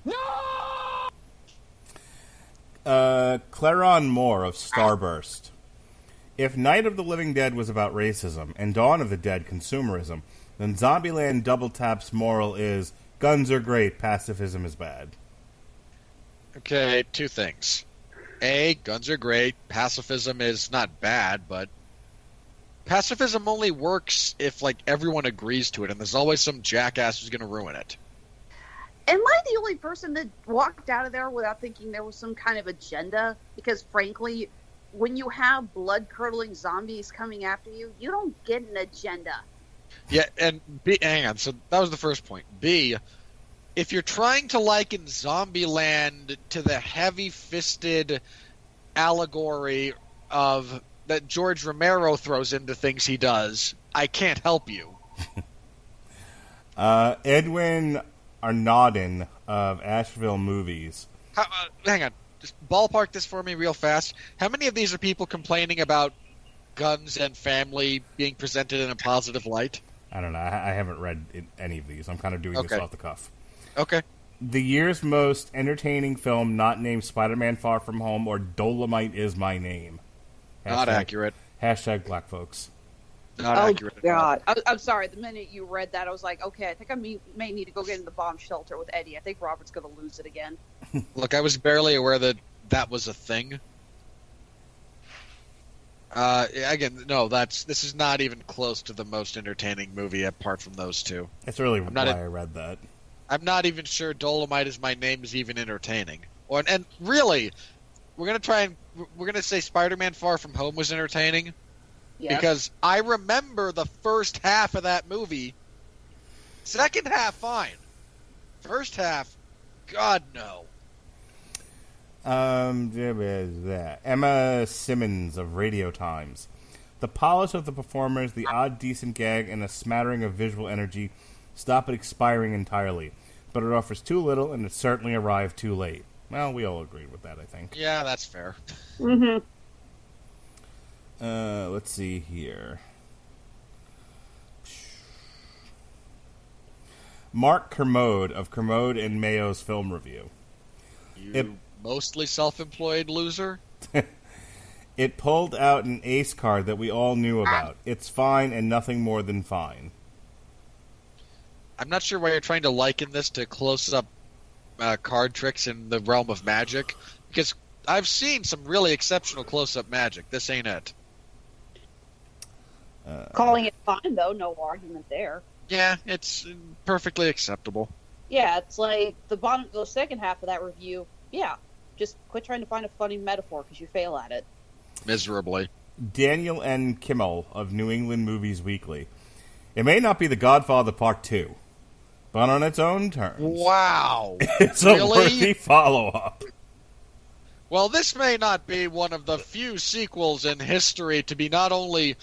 No! Claron Moore of Starburst. If Night of the Living Dead was about racism and Dawn of the Dead consumerism, then Zombieland Double Tap's moral is guns are great, pacifism is bad. Okay, 2 things. A, guns are great. Pacifism is not bad, but pacifism only works if, like, everyone agrees to it, and there's always some jackass who's going to ruin it. Am I the only person that walked out of there without thinking there was some kind of agenda? Because frankly, when you have blood-curdling zombies coming after you, you don't get an agenda. Yeah, and B, hang on, so that was the first point. B, if you're trying to liken Zombieland to the heavy-fisted allegory of that George Romero throws into things he does, I can't help you. Edwin Arnaudin of Asheville Movies. Hang on. Just ballpark this for me real fast. How many of these are people complaining about guns and family being presented in a positive light? I don't know. I haven't read any of these. I'm kind of doing this off the cuff. Okay. The year's most entertaining film not named Spider-Man Far From Home or Dolomite Is My Name. Not accurate. Hashtag black folks. Not accurate at all. God. I'm sorry. The minute you read that, I was like, okay, I think I may need to go get in the bomb shelter with Eddie. I think Robert's going to lose it again. Look, I was barely aware that that was a thing. Again, no, this is not even close to the most entertaining movie apart from those two. That's really not why a- I read that. I'm not even sure Dolomite is My Name is even entertaining. And really, we're gonna say Spider-Man Far From Home was entertaining Yes. because I remember the first half of that movie. Second half, fine. First half, God no. There is that. Emma Simmons of Radio Times. The polish of the performers, the odd decent gag, and a smattering of visual energy stop it expiring entirely. But it offers too little, and it certainly arrived too late. Well, we all agreed with that, I think. Yeah, that's fair. Mm-hmm. Let's see here. Mark Kermode of Kermode and Mayo's Film Review. You mostly self-employed loser. It pulled out an ace card that we all knew about. It's fine and nothing more than fine. I'm not sure why you're trying to liken this to close-up card tricks in the realm of magic, because I've seen some really exceptional close-up magic. This ain't it. Calling it fine, though, no argument there. Yeah, it's perfectly acceptable. Yeah, it's like the second half of that review. Yeah, just quit trying to find a funny metaphor because you fail at it. Miserably. Daniel N. Kimmel of New England Movies Weekly. It may not be The Godfather Part 2, but on its own terms. Wow. It's Really? a worthy follow-up. Well, this may not be one of the few sequels in history to not only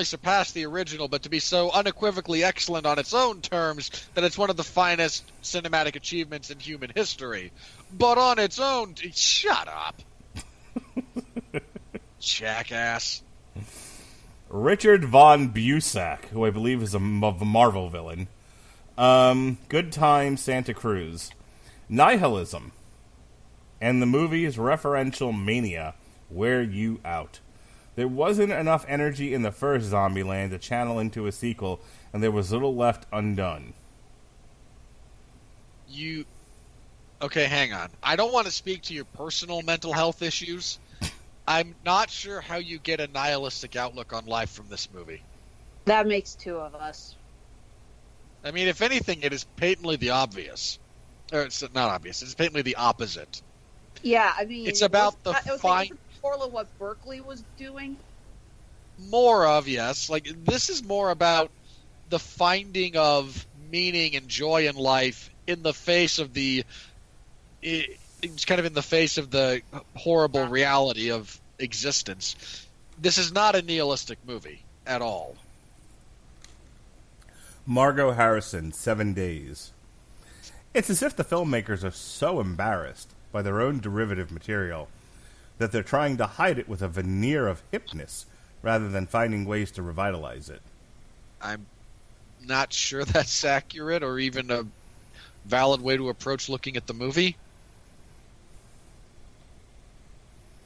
surpass the original, but to be so unequivocally excellent on its own terms that it's one of the finest cinematic achievements in human history. But on its own, shut up, jackass. Richard Von Busak, who I believe is a Marvel villain. Good Time Santa Cruz. Nihilism. And the movie's referential mania, Wear You Out. There wasn't enough energy in the first Zombieland to channel into a sequel, and there was little left undone. Okay, hang on. I don't want to speak to your personal mental health issues. I'm not sure how you get a nihilistic outlook on life from this movie. That makes two of us. I mean, if anything, it is patently the obvious. Or it's not obvious. It's patently the opposite. Yeah, I mean... It's about the fine... More of what Berkeley was doing? More of, yes. Like, this is more about the finding of meaning and joy in life in the face of it's kind of in the face of the horrible reality of existence. This is not a nihilistic movie at all. Margot Harrison, 7 Days. It's as if the filmmakers are so embarrassed by their own derivative material that they're trying to hide it with a veneer of hipness rather than finding ways to revitalize it. I'm not sure that's accurate or even a valid way to approach looking at the movie.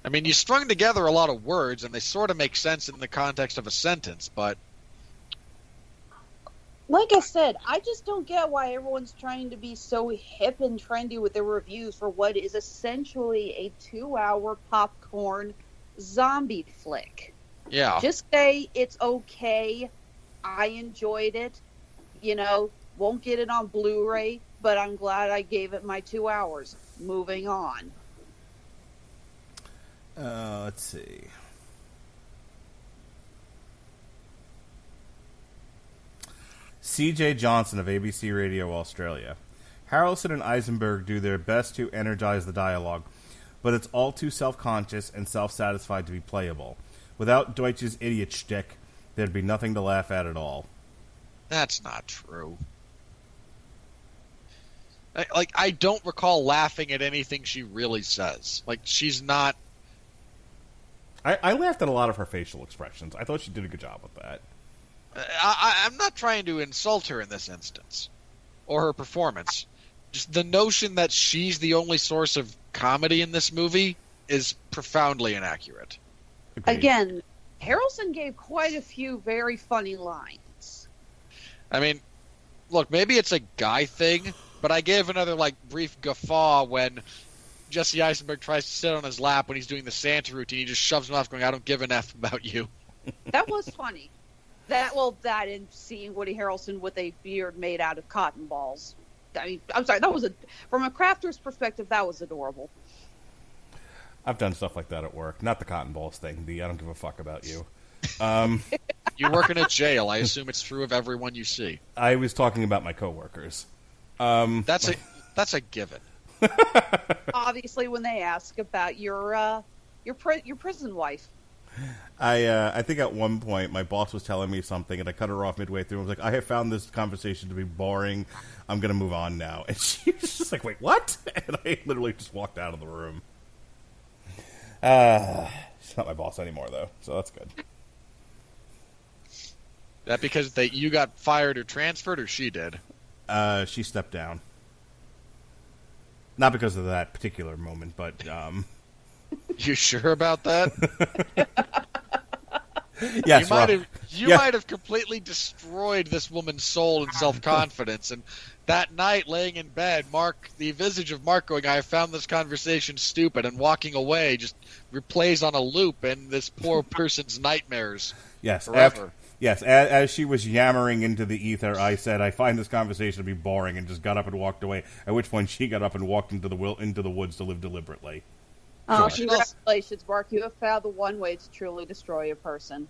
I mean, you strung together a lot of words, and they sort of make sense in the context of a sentence, but... Like I said, I just don't get why everyone's trying to be so hip and trendy with their reviews for what is essentially a 2-hour popcorn zombie flick. Yeah. Just say it's okay. I enjoyed it. Won't get it on Blu-ray, but I'm glad I gave it my 2 hours. Moving on. Let's see. C.J. Johnson of ABC Radio Australia. Harrelson and Eisenberg do their best to energize the dialogue, but it's all too self-conscious and self-satisfied to be playable. Without Deutsch's idiot shtick, there'd be nothing to laugh at all. That's not true. I don't recall laughing at anything she really says. Like, she's not... I laughed at a lot of her facial expressions. I thought she did a good job with that. I'm not trying to insult her in this instance, or her performance. Just the notion that she's the only source of comedy in this movie is profoundly inaccurate. Agreed. Again, Harrelson gave quite a few very funny lines. I mean, look, maybe it's a guy thing, but I gave another, brief guffaw when Jesse Eisenberg tries to sit on his lap when he's doing the Santa routine. He just shoves him off, going, "I don't give an F about you." That was funny. That and seeing Woody Harrelson with a beard made out of cotton balls. I mean, I'm sorry, from a crafter's perspective, that was adorable. I've done stuff like that at work. Not the cotton balls thing. The I don't give a fuck about you. You work in a jail. I assume it's true of everyone you see. I was talking about my coworkers. That's a given. Obviously, when they ask about your prison wife. I think at one point my boss was telling me something and I cut her off midway through. I was like, I have found this conversation to be boring. I'm going to move on now. And she was just like, wait, what? And I literally just walked out of the room. She's not my boss anymore, though, so that's good. That because you got fired or transferred, or she did? She stepped down. Not because of that particular moment, but You sure about that? yes, you might have completely destroyed this woman's soul and self-confidence. And that night, laying in bed, the visage of Mark going, "I have found this conversation stupid," and walking away just replays on a loop in this poor person's nightmares. Yes, forever. As she was yammering into the ether, I said, "I find this conversation to be boring," and just got up and walked away. At which point, she got up and walked into the woods to live deliberately. Oh, congratulations, Mark. You have found the one way to truly destroy a person.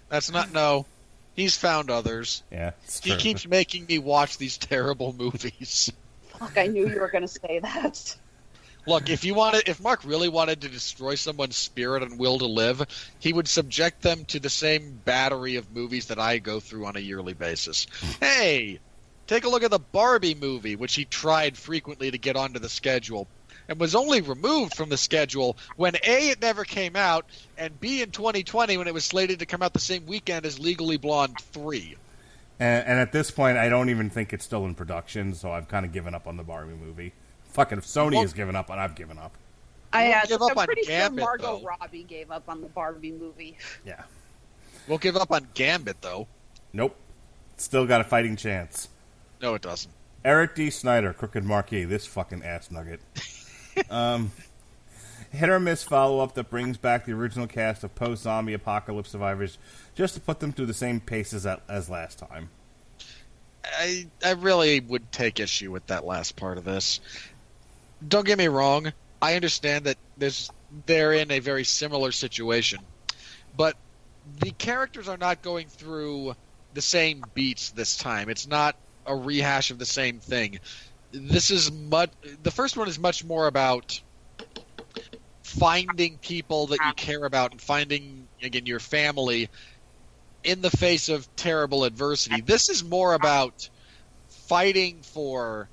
That's not... No. He's found others. Yeah, He keeps making me watch these terrible movies. Fuck, I knew you were going to say that. Look, if Mark really wanted to destroy someone's spirit and will to live, he would subject them to the same battery of movies that I go through on a yearly basis. Hey, take a look at the Barbie movie, which he tried frequently to get onto the schedule, and was only removed from the schedule when A, it never came out, and B, in 2020, when it was slated to come out the same weekend as Legally Blonde 3. And at this point, I don't even think it's still in production, so I've kind of given up on the Barbie movie. Fucking if Sony has given up, and I've given up. I'm give up on pretty Gambit, sure Margot though. Robbie gave up on the Barbie movie. Yeah. We'll give up on Gambit, though. Nope. Still got a fighting chance. No, it doesn't. Eric D. Snyder, Crooked Marquee, this fucking ass nugget. Hit or miss follow-up that brings back the original cast of post-zombie apocalypse survivors just to put them through the same paces as last time. I really would take issue with that last part of this. Don't get me wrong. I understand that they're in a very similar situation. But the characters are not going through the same beats this time. It's not a rehash of the same thing. The first one is much more about finding people that you care about and finding, again, your family in the face of terrible adversity. This is more about fighting for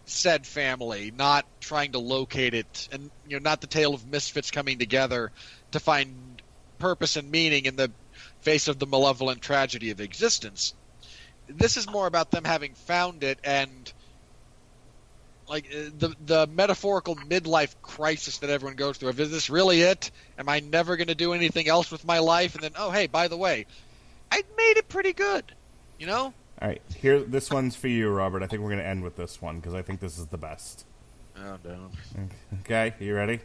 said family, not trying to locate it, and not the tale of misfits coming together to find purpose and meaning in the face of the malevolent tragedy of existence. This is more about them having found it and the metaphorical midlife crisis that everyone goes through. Is this really it? Am I never going to do anything else with my life? And then, oh, hey, by the way, I made it pretty good, All right, this one's for you, Robert. I think we're going to end with this one because I think this is the best. Oh, no. Okay, you ready?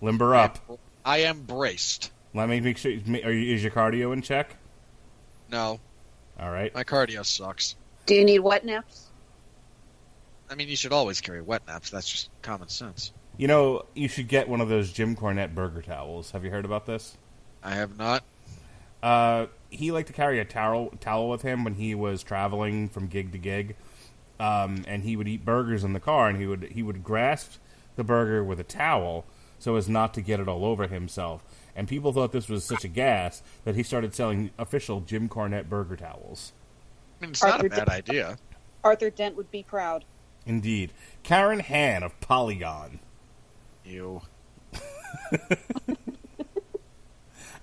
Limber up. I am braced. Let me make sure. Is your cardio in check? No. All right. My cardio sucks. Do you need wet naps? I mean, you should always carry wet naps. That's just common sense. You should get one of those Jim Cornette burger towels. Have you heard about this? I have not. He liked to carry a towel with him when he was traveling from gig to gig, and he would eat burgers in the car, and he would grasp the burger with a towel so as not to get it all over himself. And people thought this was such a gas that he started selling official Jim Cornette burger towels. I mean, it's not a bad idea. Arthur Dent would be proud. Indeed. Karen Han of Polygon. Ew.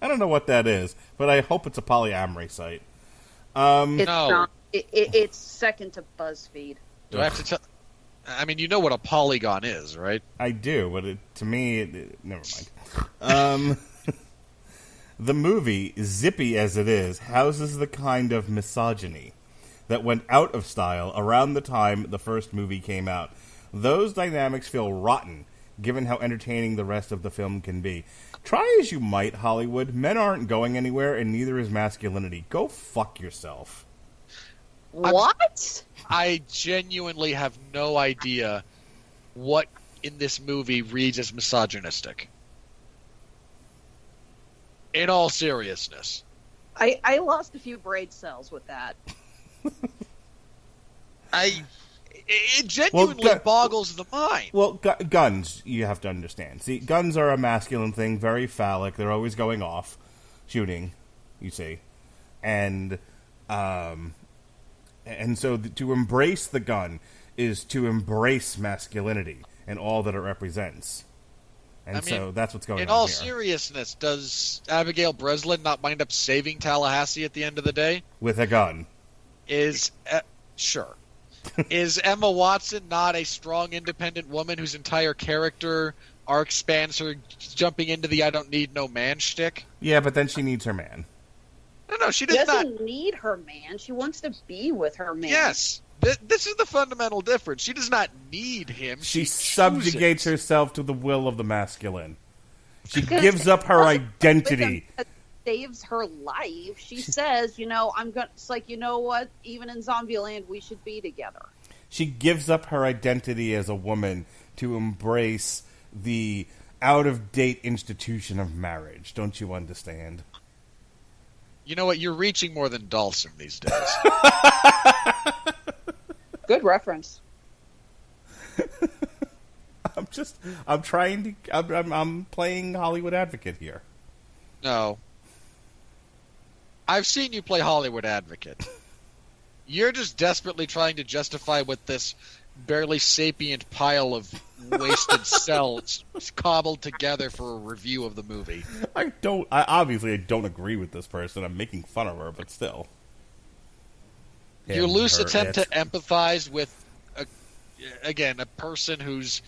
I don't know what that is, but I hope it's a polyamory site. It's No. not. It's second to BuzzFeed. Do I have to tell... I mean, you know what a polygon is, right? I do, but to me, never mind. The movie, zippy as it is, houses the kind of misogyny that went out of style around the time the first movie came out. Those dynamics feel rotten, given how entertaining the rest of the film can be. Try as you might, Hollywood, men aren't going anywhere, and neither is masculinity. Go fuck yourself. What? I genuinely have no idea what in this movie reads as misogynistic. In all seriousness. I lost a few brain cells with that. It genuinely boggles the mind. Well, guns, you have to understand. See, guns are a masculine thing, very phallic. They're always going off, shooting, you see. And so to embrace the gun is to embrace masculinity and all that it represents. And so that's what's going on here. In all seriousness, does Abigail Breslin not wind up saving Tallahassee at the end of the day? With a gun. Sure. Is Emma Watson not a strong, independent woman whose entire character arc spans her jumping into the I don't need no man shtick? Yeah, but then she needs her man. No, she She does doesn't not. need her man. She wants to be with her man. Yes. This is the fundamental difference. She does not need him. She chooses subjugates it. herself to the will of the masculine. She gives up her identity. Saves her life. She says, I'm going to, it's like, you know what? Even in Zombieland, we should be together. She gives up her identity as a woman to embrace the out-of-date institution of marriage. Don't you understand? You know what? You're reaching more than Dawson these days. Good reference. I'm playing Hollywood advocate here. No. I've seen you play Hollywood advocate. You're just desperately trying to justify what this barely sapient pile of wasted cells cobbled together for a review of the movie. I obviously don't agree with this person. I'm making fun of her, but still. Your Him, loose her, attempt it. to empathize with, a person whose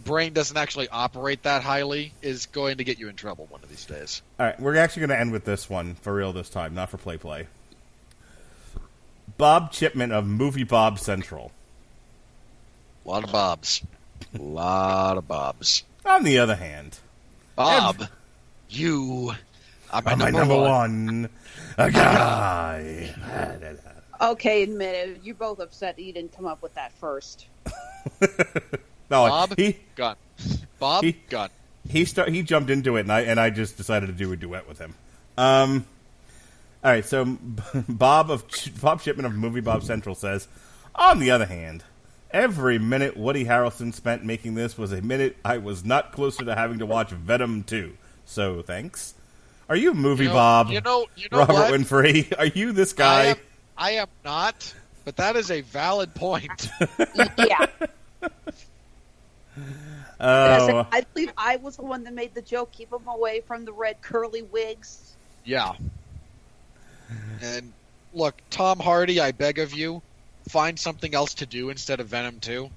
brain doesn't actually operate that highly is going to get you in trouble one of these days. All right, we're actually going to end with this one for real this time, not for play. Bob Chipman of Movie Bob Central. A lot of Bobs. A lot of Bobs. On the other hand, Bob, you are my my number one guy. Okay, admit it. You're both upset that you didn't come up with that first. No, Bob, gun. Bob, gun. He jumped into it, and I just decided to do a duet with him. All right, so Bob Shipman of Movie Bob Central says, on the other hand, every minute Woody Harrelson spent making this was a minute I was not closer to having to watch Venom 2. So thanks. Are you Movie Bob? You know Robert what? Winfree? Are you this guy? I am not, but that is a valid point. Yeah. Oh, I believe I was the one that made the joke, keep them away from the red curly wigs. Yeah. And look, Tom Hardy, I beg of you, find something else to do instead of Venom 2.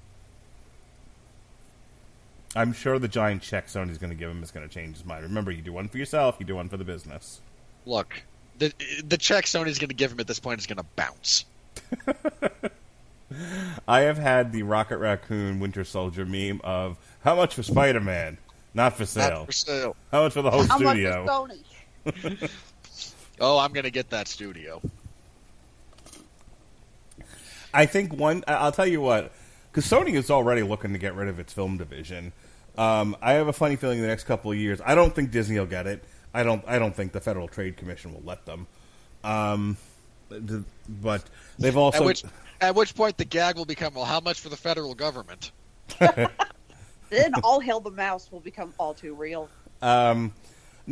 I'm sure the giant check Sony's going to give him is going to change his mind. Remember, you do one for yourself, you do one for the business. Look, the check Sony's going to give him at this point is going to bounce. I have had the Rocket Raccoon Winter Soldier meme of, how much for Spider-Man? Not for sale. Not for sale. How much for the whole How much studio? for Sony? Oh, I'm going to get that studio. I think I'll tell you what, because Sony is already looking to get rid of its film division. I have a funny feeling the next couple of years, I don't think Disney will get it. I don't think the Federal Trade Commission will let them. But they've also... At which point the gag will become, well, how much for the federal government? Then all hail the mouse will become all too real. No,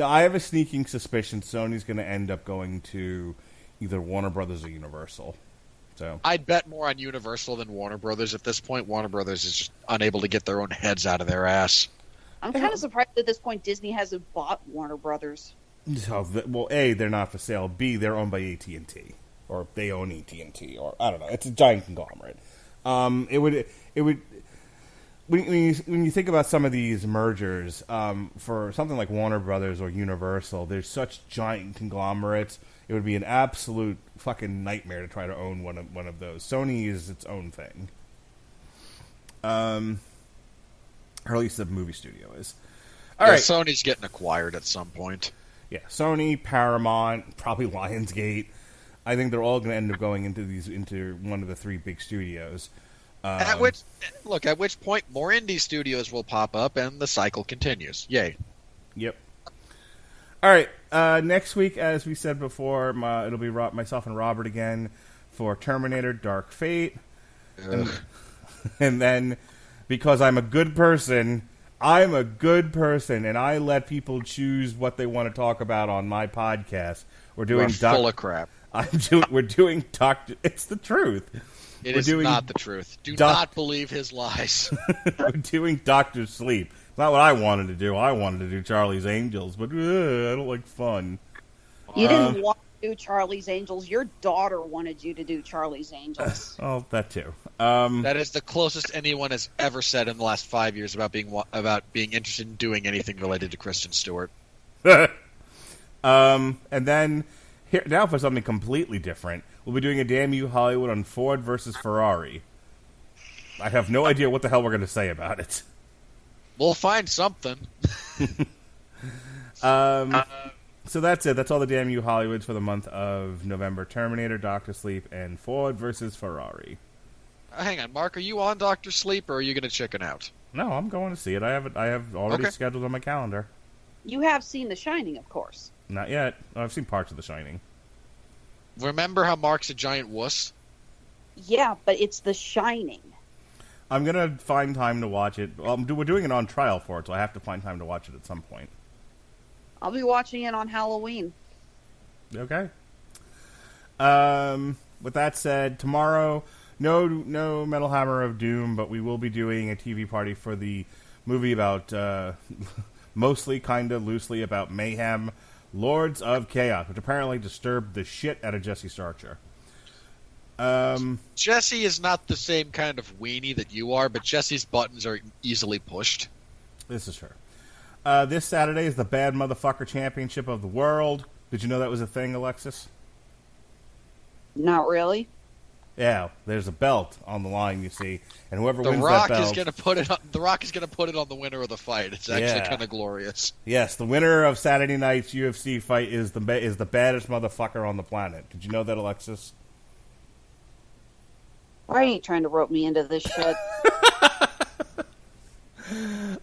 I have a sneaking suspicion Sony's going to end up going to either Warner Brothers or Universal. So I'd bet more on Universal than Warner Brothers at this point. Warner Brothers is just unable to get their own heads out of their ass. I'm kind of surprised at this point Disney hasn't bought Warner Brothers. So, well, A, they're not for sale. B, they're owned by AT&T. Or they own AT&T. Or, I don't know. It's a giant conglomerate. It would... When you think about some of these mergers, for something like Warner Brothers or Universal, there's such giant conglomerates. It would be an absolute fucking nightmare to try to own one of those. Sony is its own thing. Or at least the movie studio is. Yeah, All right. Sony's getting acquired at some point. Yeah, Sony, Paramount, probably Lionsgate. I think they're all going to end up going into one of the three big studios. At which point more indie studios will pop up and the cycle continues. Yay. Yep. All right. Next week, as we said before, it'll be myself and Robert again for Terminator Dark Fate. And then, because I'm a good person, and I let people choose what they want to talk about on my podcast. We're doing full of crap. We're doing Doctor. It's the truth. It is not the truth. Do not believe his lies. We're doing Doctor Sleep. It's not what I wanted to do. I wanted to do Charlie's Angels, but I don't like fun. You didn't want to do Charlie's Angels. Your daughter wanted you to do Charlie's Angels. Oh, that too. That is the closest anyone has ever said in the last 5 years about being interested in doing anything related to Kristen Stewart. And then here now for something completely different, we'll be doing a Damn You Hollywood on Ford versus Ferrari. I have no idea what the hell we're going to say about it. We'll find something. So that's it. That's all the Damn You Hollywoods for the month of November. Terminator, Dr. Sleep, and Ford versus Ferrari. Hang on, Mark. Are you on Dr. Sleep, or are you going to chicken out? No, I'm going to see it. I have already scheduled on my calendar. You have seen The Shining, of course. Not yet. I've seen parts of The Shining. Remember how Mark's a giant wuss? Yeah, but it's The Shining. I'm going to find time to watch it. We're doing it on trial for it, so I have to find time to watch it at some point. I'll be watching it on Halloween. Okay. With that said, tomorrow, no Metal Hammer of Doom, but we will be doing a TV party for the movie about, mostly, kind of, loosely about mayhem, Lords of Chaos, which apparently disturbed the shit out of Jesse Starcher. Jesse is not the same kind of weenie that you are, but Jesse's buttons are easily pushed. This is her. This Saturday is the Bad Motherfucker Championship of the World. Did you know that was a thing, Alexis? Not really. Yeah, there's a belt on the line, you see, and whoever wins Rock that belt... is going to put it on, The Rock is going to put it on the winner of the fight. It's actually kind of glorious. Yes, the winner of Saturday night's UFC fight is the baddest motherfucker on the planet. Did you know that, Alexis? Why are you trying to rope me into this shit?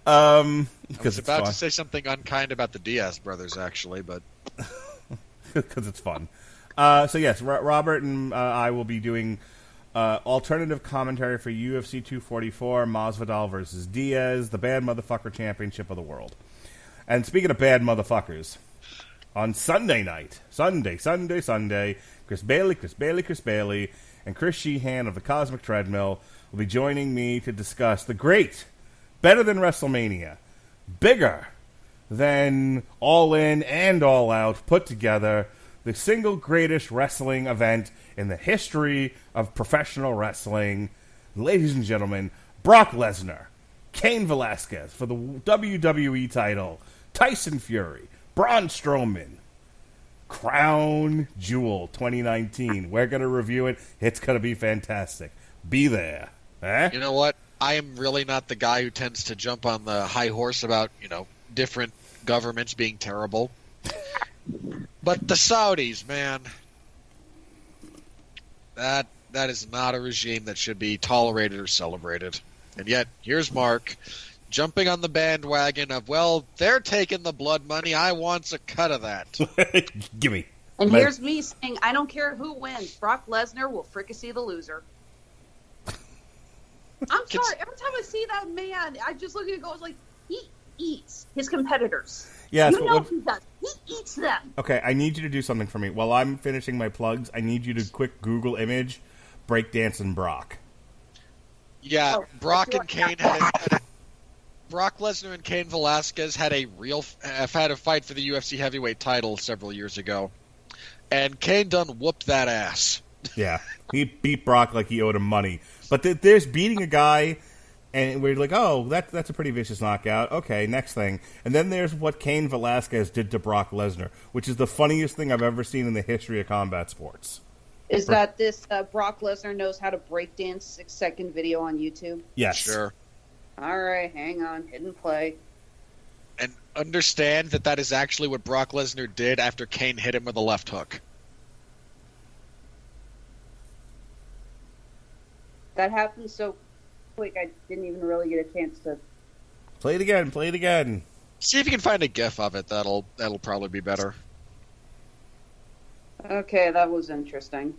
I was about fun. to say something unkind about the Diaz brothers, actually, but... Because it's fun. So yes, Robert and I will be doing alternative commentary for UFC 244, Masvidal versus Diaz, the Bad Motherfucker Championship of the World. And speaking of bad motherfuckers, on Sunday night, Sunday, Chris Bailey, and Chris Sheehan of the Cosmic Treadmill will be joining me to discuss the great, better than WrestleMania, bigger than All In and All Out put together, the single greatest wrestling event in the history of professional wrestling. Ladies and gentlemen, Brock Lesnar, Cain Velasquez for the WWE title, Tyson Fury, Braun Strowman, Crown Jewel 2019. We're going to review it. It's going to be fantastic. Be there. Eh? You know what? I am really not the guy who tends to jump on the high horse about, different governments being terrible. But the Saudis, man, that is not a regime that should be tolerated or celebrated. And yet, here's Mark jumping on the bandwagon of, well, they're taking the blood money. I want a cut of that. Gimme. And here's me saying, I don't care who wins. Brock Lesnar will fricassee the loser. I'm sorry. Every time I see that man, I just look at it and go, like, he eats his competitors. Yes, you know he does. He eats them. Okay, I need you to do something for me. While I'm finishing my plugs, I need you to quick Google image breakdancing Brock. Yeah, Brock Lesnar and Cain Velasquez had a fight for the UFC heavyweight title several years ago, and Cain done whooped that ass. Yeah, he beat Brock like he owed him money. But there's beating a guy, and we're like, oh, that's a pretty vicious knockout. Okay, next thing. And then there's what Cain Velasquez did to Brock Lesnar, which is the funniest thing I've ever seen in the history of combat sports. Is that this Brock Lesnar knows how to breakdance 6-second video on YouTube? Yes. Sure. All right, hang on. Hit and play. And understand that is actually what Brock Lesnar did after Kane hit him with a left hook. That happened so quick, I didn't even really get a chance to... Play it again. Play it again. See if you can find a GIF of it. That'll probably be better. Okay, that was interesting.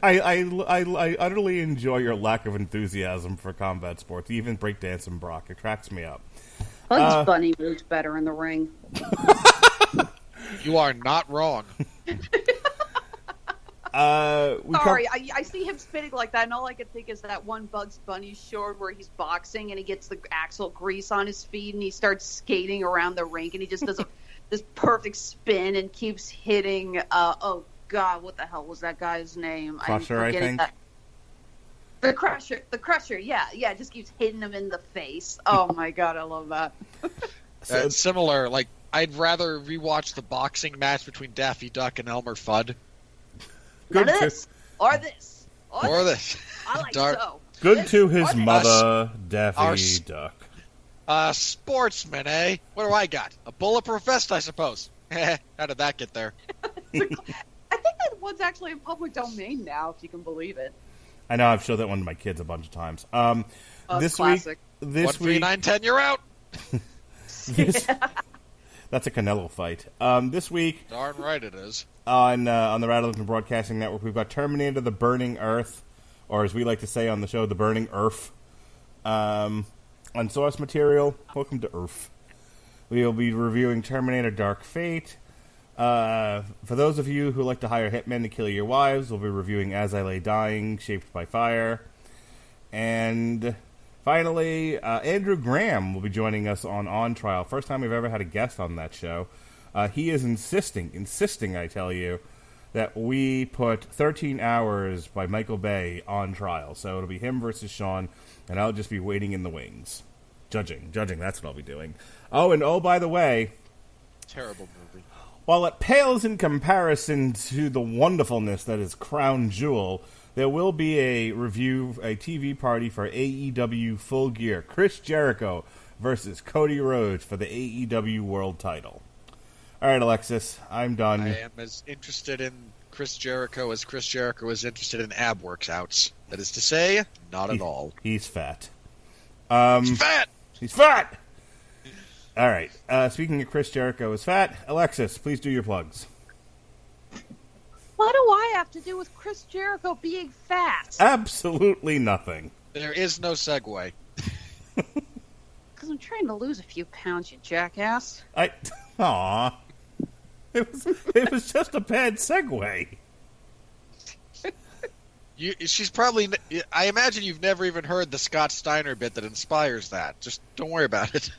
I utterly enjoy your lack of enthusiasm for combat sports, even breakdance and Brock. It cracks me up. Bugs Bunny moves better in the ring. You are not wrong. Sorry, I see him spinning like that, and all I can think is that one Bugs Bunny short where he's boxing and he gets the axle grease on his feet and he starts skating around the rink and he just does this perfect spin and keeps hitting. Oh God, what the hell was that guy's name? Crusher, I think. The Crusher, yeah, just keeps hitting him in the face. Oh my God, I love that. It's similar. Like, I'd rather rewatch the boxing match between Daffy Duck and Elmer Fudd. None of this, or this, or this. I like Dark. so. Good This to his or this. mother, Daffy Duck. Sportsman, eh? What do I got? A bulletproof vest, I suppose. How did that get there? I think that one's actually in public domain now, if you can believe it. I know, I've showed that one to my kids a bunch of times. This classic. week, 1-3-9-10, you're out. That's a Canelo fight. This week, Darn right it is. on the Radulich Broadcasting Network, we've got Terminator: The Burning Earth, or as we like to say on the show, The Burning Earth. On source material, welcome to Earth. We will be reviewing Terminator: Dark Fate. For those of you who like to hire hitmen to kill your wives, we'll be reviewing As I Lay Dying, Shaped by Fire. And finally, Andrew Graham will be joining us on Trial. First time we've ever had a guest on that show. He is insisting, I tell you, that we put 13 Hours by Michael Bay on Trial. So it'll be him versus Sean, and I'll just be waiting in the wings. Judging, that's what I'll be doing. Oh, by the way, Terrible movie. while it pales in comparison to the wonderfulness that is Crown Jewel, there will be a TV party for AEW Full Gear. Chris Jericho versus Cody Rhodes for the AEW World title. All right, Alexis, I'm done. I am as interested in Chris Jericho as Chris Jericho is interested in ab workouts. That is to say, not at all. He's fat. He's fat! He's fat! All right. Speaking of Chris Jericho is fat, Alexis, please do your plugs. What do I have to do with Chris Jericho being fat? Absolutely nothing. There is no segue. Because I'm trying to lose a few pounds, you jackass. Aw. It was just a bad segue. She's probably... I imagine you've never even heard the Scott Steiner bit that inspires that. Just don't worry about it.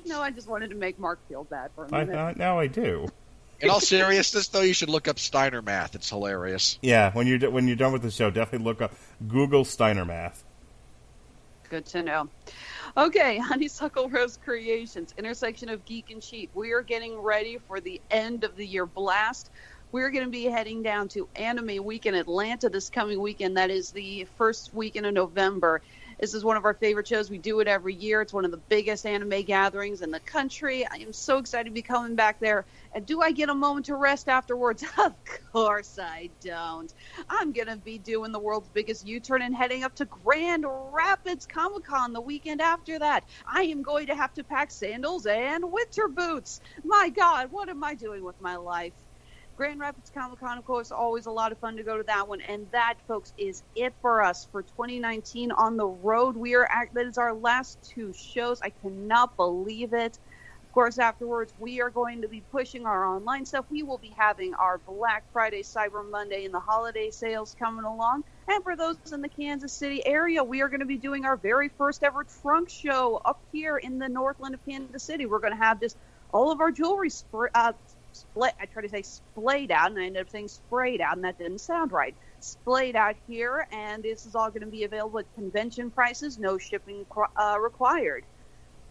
No, I just wanted to make Mark feel bad for a minute. Now I do. In all seriousness, though, you should look up Steiner math. It's hilarious. Yeah, when you're done with the show, definitely look up Google Steiner math. Good to know. Okay, Honeysuckle Rose Creations, intersection of geek and cheap. We are getting ready for the end of the year blast. We're going to be heading down to Anime Week in Atlanta this coming weekend. That is the first weekend of November. This is one of our favorite shows. We do it every year. It's one of the biggest anime gatherings in the country. I am so excited to be coming back there. And do I get a moment to rest afterwards? Of course I don't. I'm going to be doing the world's biggest U-turn and heading up to Grand Rapids Comic-Con the weekend after that. I am going to have to pack sandals and winter boots. My God, what am I doing with my life? Grand Rapids Comic-Con, of course, always a lot of fun to go to that one. And that, folks, is it for us for 2019 on the road. That is our last two shows. I cannot believe it. Of course, afterwards, we are going to be pushing our online stuff. We will be having our Black Friday, Cyber Monday, and the holiday sales coming along. And for those in the Kansas City area, we are going to be doing our very first ever trunk show up here in the Northland of Kansas City. We're going to have just all of our jewelry I tried to say splayed out, and I ended up saying sprayed out, and that didn't sound right. Splayed out here, and this is all going to be available at convention prices, no shipping required.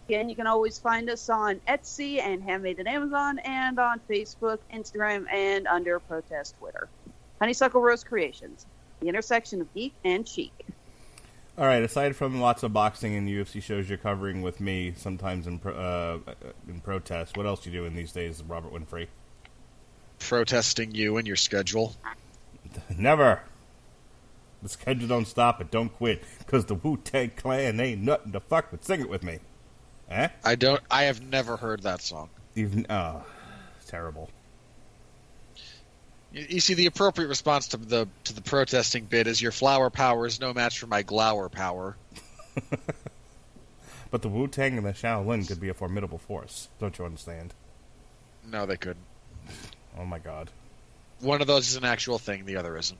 Again, you can always find us on Etsy and Handmade at Amazon, and on Facebook, Instagram, and under Protest Twitter. Honeysuckle Rose Creations, the intersection of geek and chic. All right. Aside from lots of boxing and UFC shows you're covering with me, sometimes in protest, what else you doing these days, Robert Winfree? Protesting you and your schedule. Never. The schedule don't stop, it don't quit, because the Wu-Tang Clan ain't nothing to fuck with. Sing it with me. Eh? I have never heard that song. Terrible. You see, the appropriate response to the protesting bit is, your flower power is no match for my glower power. But the Wu-Tang and the Shaolin could be a formidable force. Don't you understand? No, they couldn't. Oh my god. One of those is an actual thing, the other isn't.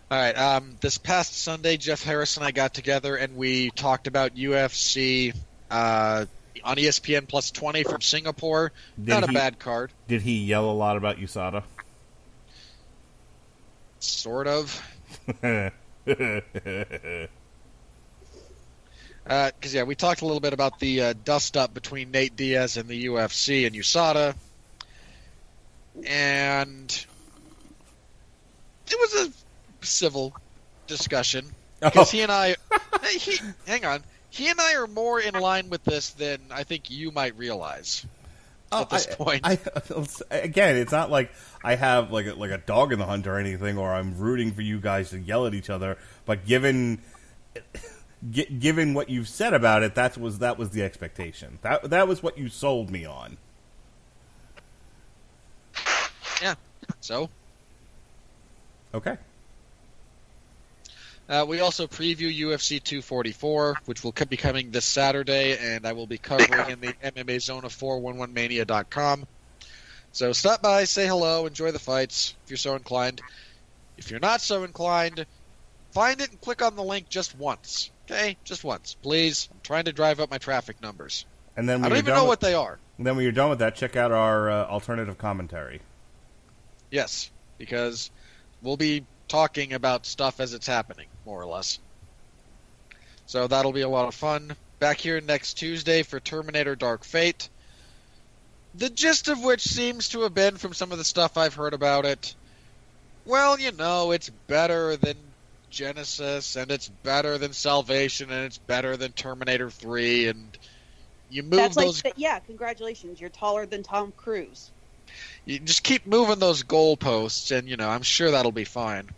Alright, this past Sunday, Jeff Harris and I got together and we talked about UFC on ESPN Plus 20 from Singapore. Not a bad card. Did he yell a lot about USADA? Sort of. Because, we talked a little bit about the dust-up between Nate Diaz and the UFC and USADA. And it was a civil discussion. Because he and I... hang on. He and I are more in line with this than I think you might realize at this point. Again, it's not like I have like a dog in the hunt or anything, or I'm rooting for you guys to yell at each other. But given what you've said about it, that was the expectation. That was what you sold me on. Yeah. So. Okay. We also preview UFC 244, which will be coming this Saturday, and I will be covering in the MMA Zone of 411mania.com. So stop by, say hello, enjoy the fights, if you're so inclined. If you're not so inclined, find it and click on the link just once. Okay? Just once. Please. I'm trying to drive up my traffic numbers. And then I don't even know what they are. And then when you're done with that, check out our alternative commentary. Yes, because we'll be talking about stuff as it's happening, more or less. So that'll be a lot of fun. Back here next Tuesday for Terminator Dark Fate. The gist of which seems to have been, from some of the stuff I've heard about it, well, it's better than Genesis, and it's better than Salvation, and it's better than Terminator 3, and you move those... congratulations, you're taller than Tom Cruise. You just keep moving those goalposts, and, I'm sure that'll be fine.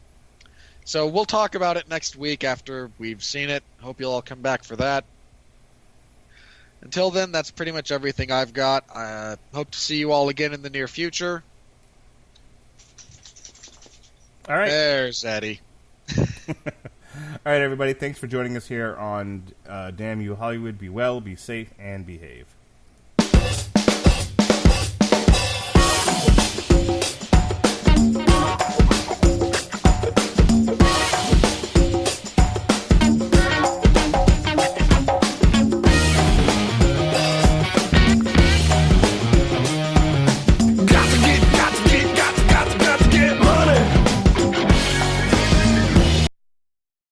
So we'll talk about it next week after we've seen it. Hope you'll all come back for that. Until then, that's pretty much everything I've got. I hope to see you all again in the near future. All right. There's Eddie. All right, everybody. Thanks for joining us here on Damn You Hollywood. Be well, be safe, and behave.